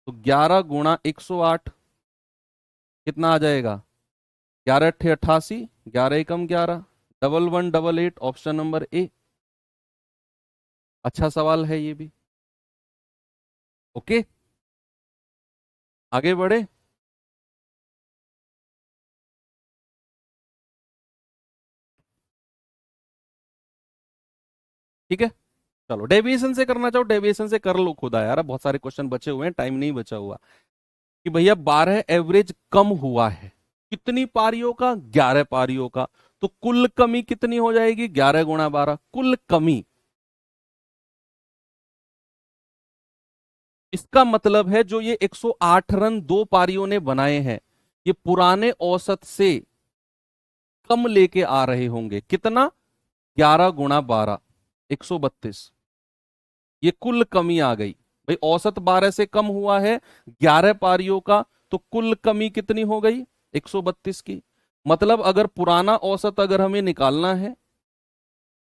तो 11 गुणा 108 कितना आ जाएगा? 11 अट्ठे 88, 11 एकम 11, 1188, ऑप्शन नंबर ए। अच्छा सवाल है ये भी। ओके, आगे बढ़े। ठीक है, चलो डेविएशन से करना चाहो डेविएशन से कर लो खुदा, यार बहुत सारे क्वेश्चन बचे हुए हैं, टाइम नहीं बचा हुआ। कि भैया 12 एवरेज कम हुआ है, कितनी पारियों का? 11 पारियों का। तो कुल कमी कितनी हो जाएगी? 11 गुणा 12, कुल कमी। इसका मतलब है जो ये 108 रन दो पारियों ने बनाए हैं, ये पुराने औसत से कम लेके आ रहे होंगे। कितना? 11 गुणा 12, 132। ये कुल कमी आ गई। भाई औसत 12 से कम हुआ है 11 पारियों का, तो कुल कमी कितनी हो गई? 132 की। मतलब अगर पुराना औसत अगर हमें निकालना है,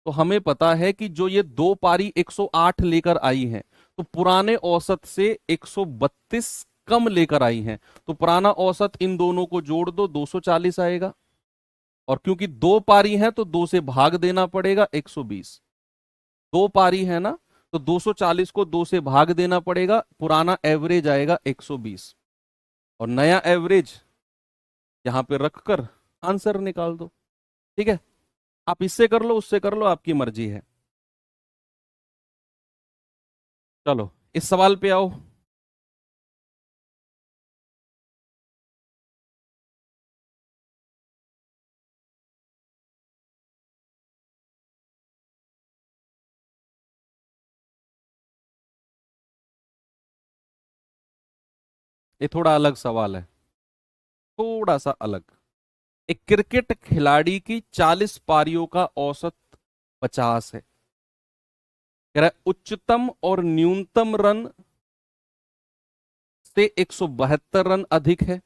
तो हमें पता है कि जो ये दो पारी 108 लेकर आई हैं, तो पुराने औसत से 132 कम लेकर आई हैं। तो पुराना औसत इन दोनों को जोड़ दो, 240 आएगा। और क्योंकि दो पारी हैं तो दो से भाग देना पड़ेगा, 120। दो पारी है ना, तो 240 को दो से भाग देना पड़ेगा, पुराना एवरेज आएगा 120। और नया एवरेज यहां पे रखकर आंसर निकाल दो। ठीक है, आप इससे कर लो, उससे कर लो, आपकी मर्जी है। चलो इस सवाल पे आओ। ये थोड़ा अलग सवाल है, थोड़ा सा अलग। एक क्रिकेट खिलाड़ी की 40 पारियों का औसत 50 है। कह रहा है उच्चतम और न्यूनतम रन से 172 रन अधिक है।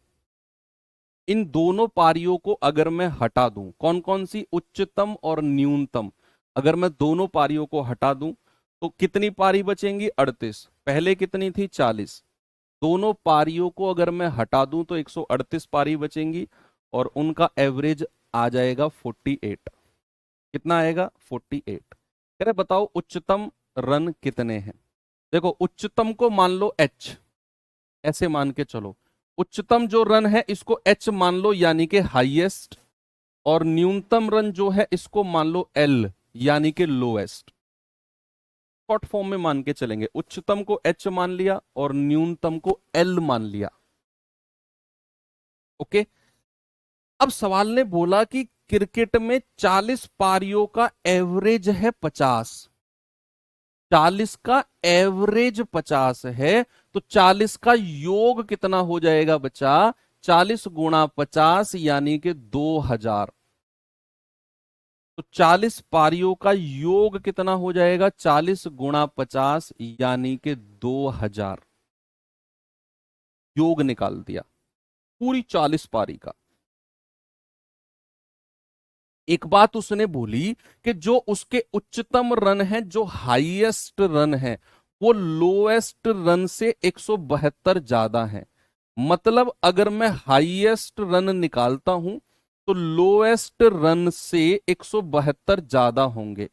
इन दोनों पारियों को अगर मैं हटा दूं, कौन कौन सी? उच्चतम और न्यूनतम। अगर मैं दोनों पारियों को हटा दूं, तो कितनी पारी बचेंगी? 38। पहले कितनी थी? 40। दोनों पारियों को अगर मैं हटा दूं तो 138 पारी बचेंगी, और उनका एवरेज आ जाएगा 48। कितना आएगा? 48। कह रहे बताओ उच्चतम रन कितने हैं। देखो उच्चतम को मान लो एच, ऐसे मान के चलो। उच्चतम जो रन है इसको एच मान लो, यानी कि हाईएस्ट। और न्यूनतम रन जो है इसको मान लो एल, यानी कि लोएस्ट। शॉर्ट फॉर्म में मान के चलेंगे, उच्चतम को एच मान लिया और न्यूनतम को एल मान लिया। ओके। अब सवाल ने बोला कि क्रिकेट में 40 पारियों का एवरेज है 50। 40 का एवरेज 50 है, तो 40 का योग कितना हो जाएगा बच्चा? 40 गुणा 50 यानी कि 2000। तो 40 पारियों का योग कितना हो जाएगा? 40 गुणा 50 यानी कि 2000। योग निकाल दिया पूरी 40 पारी का। एक बात उसने बोली कि जो उसके उच्चतम रन है, जो हाईएस्ट रन है, वो लोएस्ट रन से 172 ज्यादा है। मतलब अगर मैं हाईएस्ट रन निकालता हूं, तो लोएस्ट रन से 172 ज्यादा होंगे।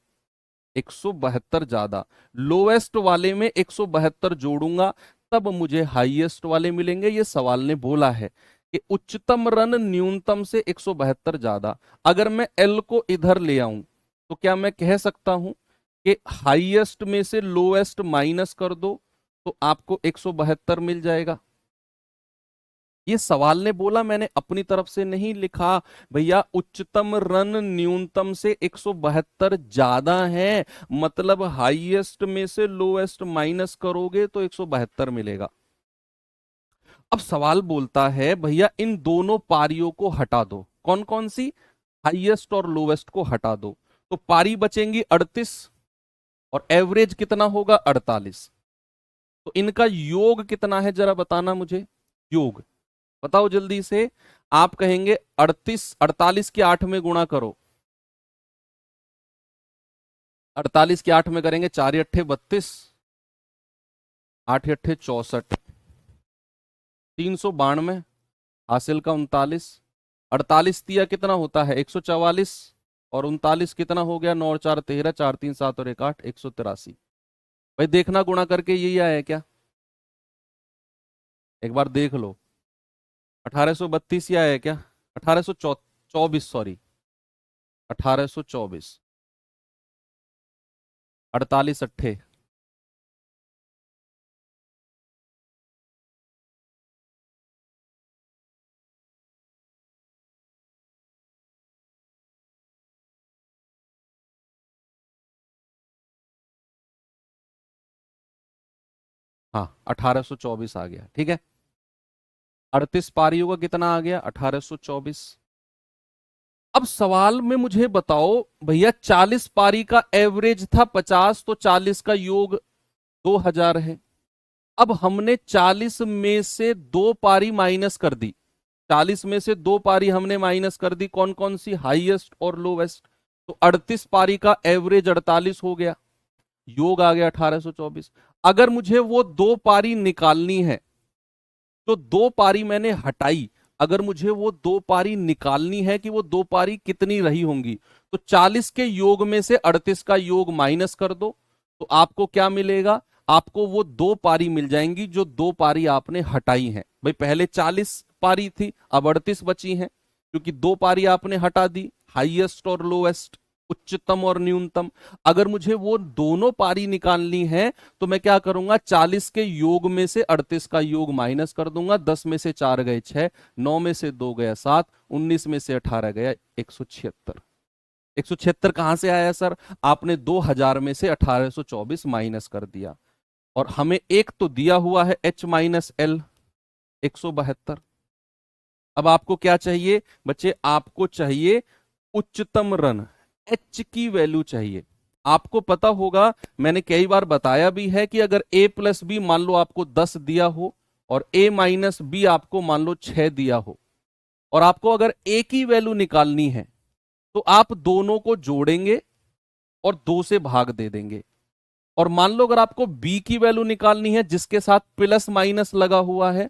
172 ज्यादा। लोएस्ट वाले में 172 जोड़ूंगा, तब मुझे हाईएस्ट वाले मिलेंगे। ये सवाल ने बोला है कि उच्चतम रन न्यूनतम से 172 ज्यादा। अगर मैं एल को इधर ले आऊं, तो क्या मैं कह सकता हूं कि हाईएस्ट में से लोएस्ट माइनस कर दो, तो आपको 172 मिल जाएगा। ये सवाल ने बोला, मैंने अपनी तरफ से नहीं लिखा। भैया उच्चतम रन न्यूनतम से 172 ज्यादा है, मतलब हाईएस्ट में से लोएस्ट माइनस करोगे तो 172 मिलेगा। अब सवाल बोलता है भैया इन दोनों पारियों को हटा दो। कौन कौन सी? हाईएस्ट और लोवेस्ट को हटा दो, तो पारी बचेंगी 38, और एवरेज कितना होगा? 48। तो इनका योग कितना है जरा बताना मुझे। योग बताओ जल्दी से। आप कहेंगे 38, 48 के 8 में गुणा करो। 48 के 8 में करेंगे, 4 अट्ठे 32, 8 अट्ठे 64, 392, हासिल का 39। 48 तिया कितना होता है? 144। और 39 कितना हो गया? 9 और 4 13, 4 3 7 और 1 8, 183। भाई देखना गुणा करके यही आया है क्या? एक बार देख लो। 1832 ही आया है क्या? 1824, सॉरी, 1824। 48 अट्ठे हाँ 1824 आ गया, ठीक है। 38 पारियों का कितना आ गया, 1824। अब सवाल में मुझे बताओ भैया, 40 पारी का एवरेज था 50, तो 40 का योग 2000 है। अब हमने 40 में से दो पारी माइनस कर दी, 40 में से दो पारी हमने माइनस कर दी, कौन कौन सी, हाईएस्ट और लोवेस्ट। तो 38 पारी का एवरेज 48 हो गया, योग आ गया 1824। अगर मुझे वो दो पारी निकालनी है, तो दो पारी मैंने हटाई, अगर मुझे वो दो पारी निकालनी है कि वो दो पारी कितनी रही होंगी, तो 40 के योग में से 38 का योग माइनस कर दो, तो आपको क्या मिलेगा, आपको वो दो पारी मिल जाएंगी जो दो पारी आपने हटाई हैं। भाई पहले 40 पारी थी, अब 38 बची हैं, क्योंकि दो पारी आपने हटा दी, हाईएस्ट और लोएस्ट, उच्चतम और न्यूनतम। अगर मुझे वो दोनों पारी निकालनी है, तो मैं क्या करूंगा, 40 के योग में से 38 का योग माइनस कर दूंगा, 10 में से 4 गए 6, 9 में से 2 गया 7, 19 में से 18 गया 176। 176 कहां से आया सर, आपने 2000 में से 1824 माइनस कर दिया, और हमें एक तो दिया हुआ है H-L 172। अब आपको क्या चाहिए बच्चे, आपको चाहिए उच्चतम रन, एच की वैल्यू चाहिए। आपको पता होगा, मैंने कई बार बताया भी है कि अगर a प्लस बी मान लो आपको 10 दिया हो, और a माइनस बी आपको मान लो 6 दिया हो, और आपको अगर a की वैल्यू निकालनी है, तो आप दोनों को जोड़ेंगे और 2 से भाग दे देंगे। और मान लो अगर आपको b की वैल्यू निकालनी है जिसके साथ प्लस माइनस लगा हुआ है,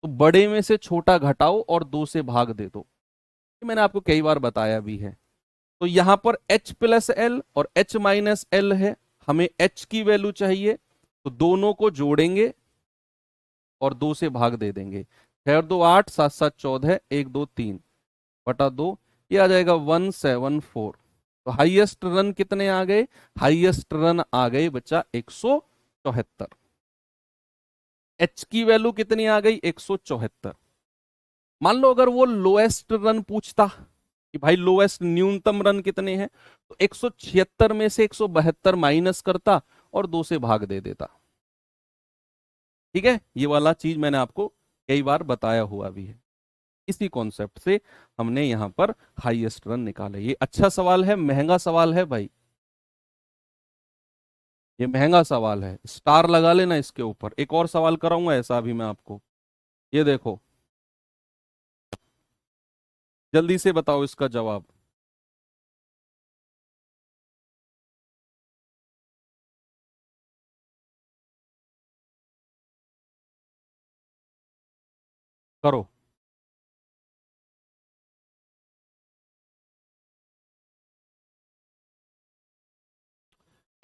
तो बड़े में से छोटा घटाओ और 2 से भाग दे दो। ये मैंने आपको कई बार बताया भी है। तो यहां पर H प्लस एल और H माइनस एल है, हमें H की वैल्यू चाहिए, तो दोनों को जोड़ेंगे और 2 से भाग दे देंगे। 6 और 2 8, 7 7 14, 1 2 3 बटा 2, ये आ जाएगा 174। तो हाईएस्ट रन कितने आ गए, हाईएस्ट रन आ गए बच्चा 174। H की वैल्यू कितनी आ गई, 174। मान लो अगर वो लोएस्ट रन पूछता कि भाई लोएस्ट न्यूनतम रन कितने हैं, तो 176 में से 172 माइनस करता और 2 से भाग दे देता। ठीक है, ये वाला चीज मैंने आपको कई बार बताया हुआ भी है। इसी कॉन्सेप्ट से हमने यहां पर हाईएस्ट रन निकाले। ये अच्छा सवाल है, महंगा सवाल है भाई, ये महंगा सवाल है, स्टार लगा लेना इसके ऊपर। एक और सवाल कराऊंगा ऐसा अभी मैं आपको, ये देखो, जल्दी से बताओ इसका जवाब। करो।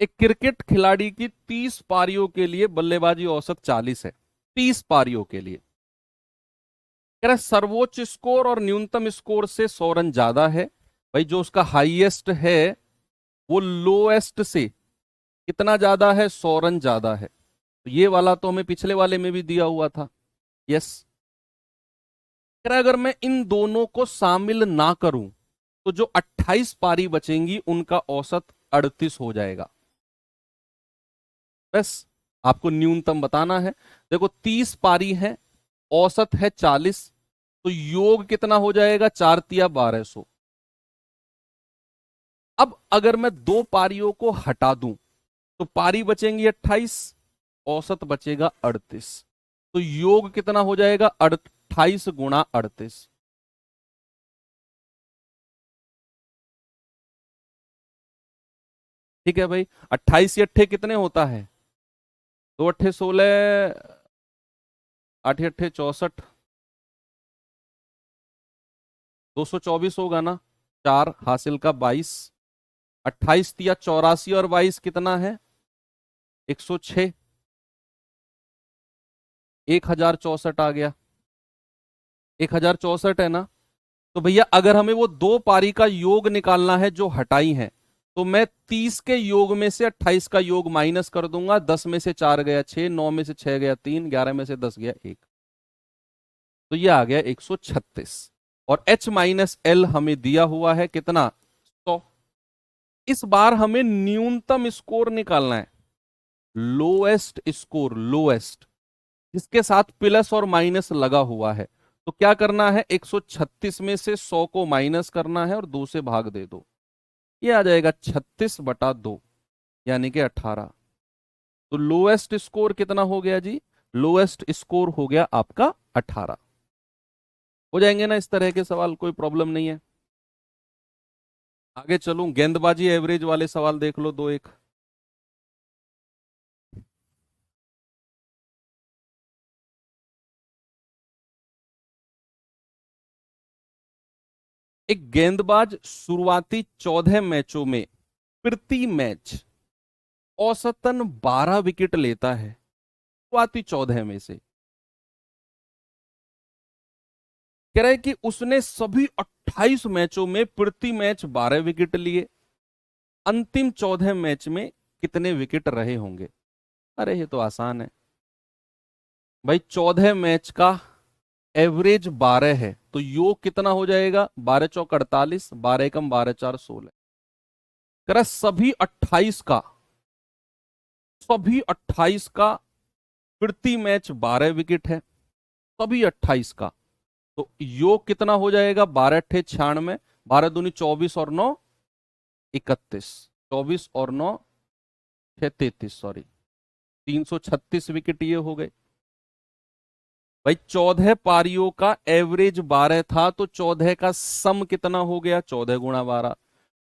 एक क्रिकेट खिलाड़ी की 30 पारियों के लिए बल्लेबाजी औसत 40 है, 30 पारियों के लिए। कह रहा है सर्वोच्च स्कोर और न्यूनतम स्कोर से 100 रन ज्यादा है। भाई जो उसका हाईएस्ट है, वो लोएस्ट से कितना ज्यादा है, 100 रन ज्यादा है। तो ये वाला तो हमें पिछले वाले में भी दिया हुआ था। यस। कह रहा है अगर मैं इन दोनों को शामिल ना करूं, तो जो 28 पारी बचेंगी उनका औसत 38 हो जाएगा। बस आपको न्यूनतम बताना है। देखो 30 पारी है, औसत है 40, तो योग कितना हो जाएगा, 4 तिया 1200। अब अगर मैं दो पारियों को हटा दूं, तो पारी बचेंगी 28, औसत बचेगा 38, तो योग कितना हो जाएगा, 28 गुणा 38। ठीक है भाई, 28 अट्ठे कितने होता है, 2 अट्ठे 16, 8 अट्ठे 64, 224 होगा ना, 4 हासिल का 22, 28 तिया 84 और 22 कितना है, 106, 1064 आ गया, 1064 है ना। तो भैया अगर हमें वो दो पारी का योग निकालना है जो हटाई है, तो मैं 30 के योग में से 28 का योग माइनस कर दूंगा, 10 में से 4 गया 6, 9 में से 6 गया 3, 11 में से 10 गया 1, तो ये आ गया 136। और H-L हमें दिया हुआ है कितना, 100। इस बार हमें न्यूनतम स्कोर निकालना है। लोएस्ट स्कोर, लोएस्ट जिसके साथ प्लस और माइनस लगा हुआ है, तो क्या करना है, 136 में से 100 को माइनस करना है और 2 से भाग दे दो, ये आ जाएगा 36/2 यानी कि 18। तो लोएस्ट स्कोर कितना हो गया जी, लोएस्ट स्कोर हो गया आपका 18। हो जाएंगे ना इस तरह के सवाल, कोई प्रॉब्लम नहीं है। आगे चलूं, गेंदबाजी एवरेज वाले सवाल देख लो, दो एक। एक गेंदबाज शुरुआती 14 मैचों में प्रति मैच औसतन 12 विकेट लेता है, शुरुआती 14 में से। कह रहे हैं कि उसने सभी 28 मैचों में प्रति मैच 12 विकेट लिए, अंतिम 14 मैच में कितने विकेट रहे होंगे। अरे ये तो आसान है भाई, 14 मैच का एवरेज 12 है, तो योग कितना हो जाएगा, 12 चौक 48, 12 एकम 12 4 16। कह रहा है सभी 28 का प्रति मैच 12 विकेट है, सभी 28 का, तो योग कितना हो जाएगा, 12 अट्ठे 96, 12 दूनी 24 और 9 31, 24 और 9 33, सॉरी 336 विकेट ये हो गए भाई। 14 पारियों का एवरेज 12 था, तो 14 का सम कितना हो गया, 14 गुणा 12।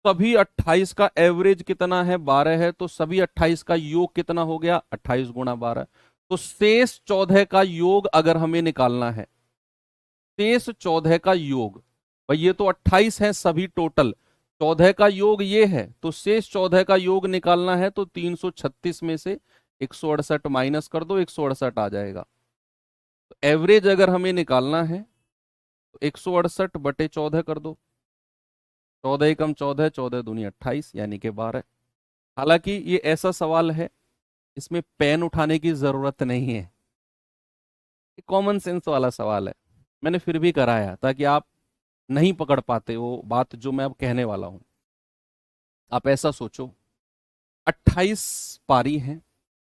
सभी 28 का एवरेज कितना है, 12 है, तो सभी 28 का योग कितना हो गया, 28 गुणा 12। तो शेष 14 का योग अगर हमें निकालना है, शेष 14 का योग, भाई ये तो 28 है सभी टोटल, 14 का योग ये है, तो शेष 14 का योग निकालना है, तो 336 में से 168 माइनस कर दो, 168 आ जाएगा। तो एवरेज अगर हमें निकालना है तो 168/14 कर दो, 14 एकम 14, 14 दूनी 28 यानी कि 12। हालांकि ये ऐसा सवाल है, इसमें पेन उठाने की जरूरत नहीं है, कॉमन सेंस वाला सवाल है, मैंने फिर भी कराया ताकि आप नहीं पकड़ पाते वो बात जो मैं अब कहने वाला हूं। आप ऐसा सोचो, 28 पारी हैं,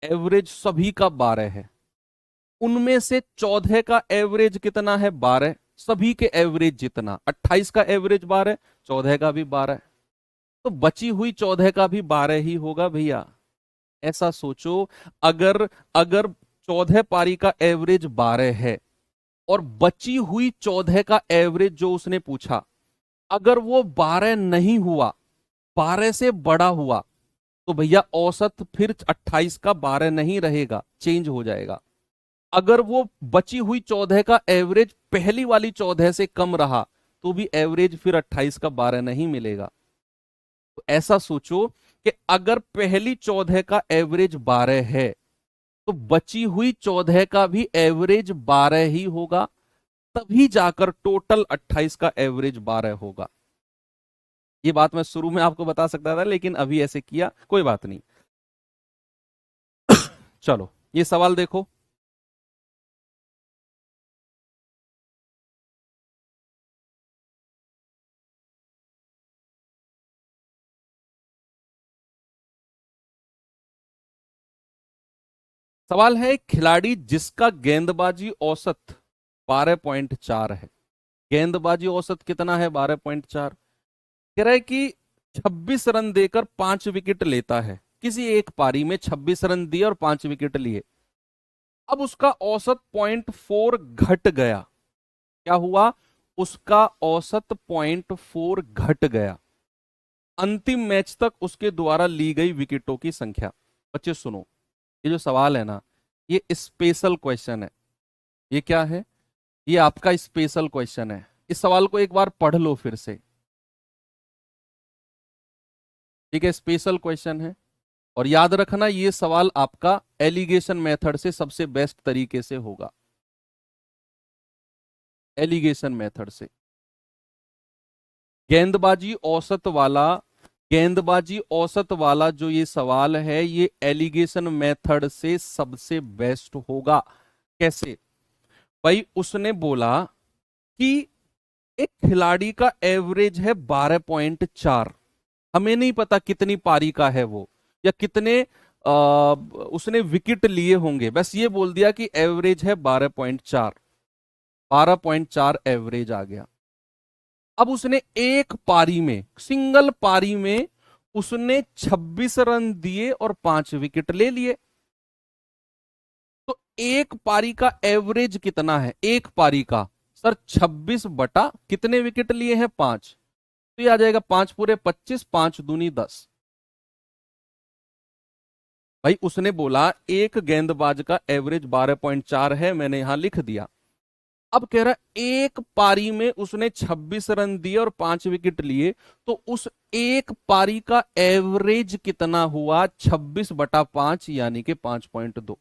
एवरेज सभी का 12 है, उनमें से 14 का एवरेज कितना है, 12, सभी के एवरेज जितना, 28 का एवरेज 12, 14 का भी 12, तो बची हुई 14 का भी 12 ही होगा भैया। ऐसा सोचो, अगर अगर 14 पारी का एवरेज 12 है और बची हुई 14 का एवरेज जो उसने पूछा, अगर वो 12 नहीं हुआ, 12 से बड़ा हुआ, तो भैया औसत फिर 28 का 12 नहीं रहेगा, चेंज हो जाएगा। अगर वो बची हुई 14 का एवरेज पहली वाली 14 से कम रहा, तो भी एवरेज फिर 28 का 12 नहीं मिलेगा। तो ऐसा सोचो कि अगर पहली 14 का एवरेज 12 है, तो बची हुई 14 का भी एवरेज 12 ही होगा, तभी जाकर टोटल 28 का एवरेज 12 होगा। ये बात मैं शुरू में आपको बता सकता था, लेकिन अभी ऐसे किया, कोई बात नहीं। चलो ये सवाल देखो, सवाल है, एक खिलाड़ी जिसका गेंदबाजी औसत 12.4 है, गेंदबाजी औसत कितना है, 12.4। कह रहा है कि 26 रन देकर 5 विकेट लेता है, किसी एक पारी में 26 रन दिए और 5 विकेट लिए। अब उसका औसत 0.4 घट गया, क्या हुआ, उसका औसत 0.4 घट गया, अंतिम मैच तक उसके द्वारा ली गई विकेटों की संख्या। बच्चे सुनो, ये जो सवाल है ना, ये स्पेशल क्वेश्चन है। ये क्या है, ये आपका स्पेशल क्वेश्चन है। इस सवाल को एक बार पढ़ लो फिर से, ठीक है, स्पेशल क्वेश्चन है। और याद रखना, ये सवाल आपका एलिगेशन मेथड से सबसे बेस्ट तरीके से होगा, एलिगेशन मेथड से। गेंदबाजी औसत वाला, गेंदबाजी औसत वाला जो ये सवाल है, ये एलिगेशन मेथड से सबसे बेस्ट होगा। कैसे भाई, उसने बोला कि एक खिलाड़ी का एवरेज है 12.4, हमें नहीं पता कितनी पारी का है वो, या कितने उसने विकेट लिए होंगे, बस ये बोल दिया कि एवरेज है 12.4, 12.4 एवरेज आ गया। अब उसने एक पारी में, सिंगल पारी में उसने 26 रन दिए और 5 विकेट ले लिए। तो एक पारी का एवरेज कितना है? एक पारी का सर 26 बटा कितने विकेट लिए हैं? 5। तो ये आ जाएगा 5 पूरे 25, 5 दूनी 10। भाई उसने बोला एक गेंदबाज का एवरेज 12.4 है, मैंने यहां लिख दिया। अब कह रहा है एक पारी में उसने 26 रन दिए और 5 विकेट लिए, तो उस एक पारी का एवरेज कितना हुआ? 26 बटा 5 यानी कि 5.2।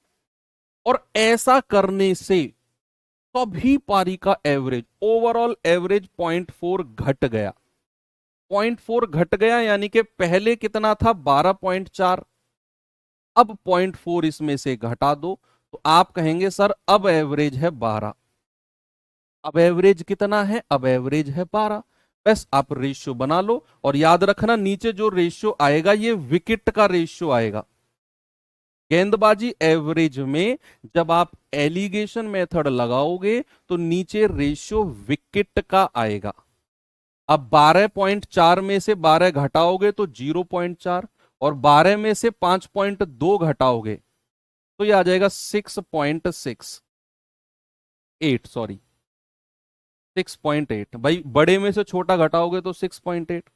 और ऐसा करने से सभी पारी का एवरेज, ओवरऑल एवरेज 0.4 घट गया। 0.4 घट गया यानी कि पहले कितना था? 12.4। अब 0.4 इसमें से घटा दो तो आप कहेंगे सर अब एवरेज है 12। अब एवरेज कितना है? अब एवरेज है 12। बस आप रेशियो बना लो और याद रखना नीचे जो रेशियो आएगा ये विकेट का रेशियो आएगा। गेंदबाजी एवरेज में जब आप एलिगेशन मेथड लगाओगे तो नीचे रेशियो विकेट का आएगा। अब 12.4 में से 12 घटाओगे तो 0.4, और 12 में से 5.2 घटाओगे तो ये आ जाएगा 6.68, सॉरी 6.8। भाई बड़े में से छोटा घटाओगे तो 6.8।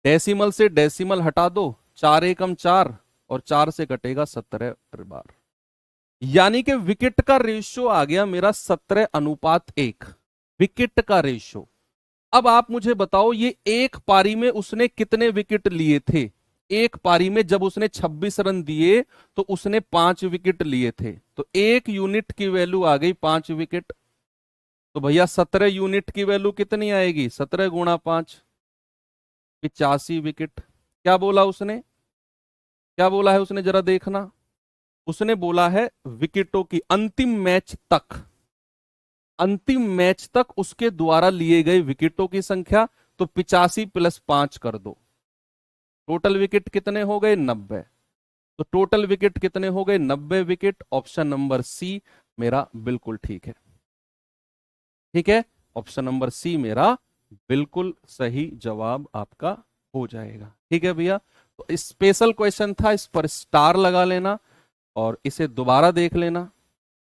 डेसिमल से डेसिमल हटा दो, 4 एकम 4 और 4 से कटेगा 17 बार, यानी कि विकेट का रेशियो आ गया मेरा 17:1 विकेट का रेशियो। अब आप मुझे बताओ ये एक पारी में उसने कितने विकेट लिए थे? एक पारी में जब उसने 26 रन दिए तो उसने 5 विकेट लिए थे, तो एक यूनिट की वैल्यू आ गई 5 विकेट। तो भैया 17 यूनिट की वैल्यू कितनी आएगी? 17 गुणा 5, 85 विकेट। क्या बोला उसने? क्या बोला है उसने? जरा देखना। उसने बोला है विकेटों की अंतिम मैच तक उसके द्वारा लिए गए विकेटों की संख्या, तो 85 + 5 कर दो, टोटल विकेट कितने हो गए? 90। तो टोटल विकेट कितने हो गए? 90 विकेट। ऑप्शन नंबर सी मेरा बिल्कुल ठीक है। ठीक है, ऑप्शन नंबर सी मेरा बिल्कुल सही जवाब आपका हो जाएगा। ठीक है भैया, तो स्पेशल क्वेश्चन था, इस पर स्टार लगा लेना और इसे दोबारा देख लेना।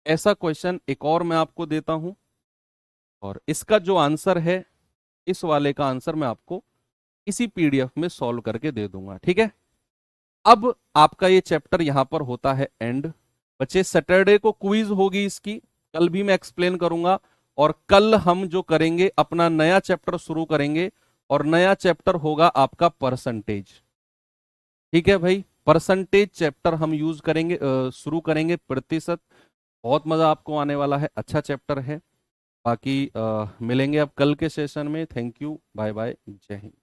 ऐसा क्वेश्चन एक और मैं आपको देता हूं और इसका जो आंसर है, इस वाले का आंसर मैं आपको इसी पीडीएफ में सॉल्व करके दे दूंगा। ठीक है, अब आपका ये चैप्टर यहां पर होता है एंड। बच्चे सैटरडे को क्विज होगी इसकी, कल भी मैं एक्सप्लेन करूंगा, और कल हम जो करेंगे अपना नया चैप्टर शुरू करेंगे, और नया चैप्टर होगा आपका परसेंटेज। ठीक है भाई, परसेंटेज चैप्टर हम यूज करेंगे, शुरू करेंगे, प्रतिशत। बहुत मजा आपको आने वाला है, अच्छा चैप्टर है। बाकी मिलेंगे अब कल के सेशन में। थैंक यू, बाय बाय, जय हिंद।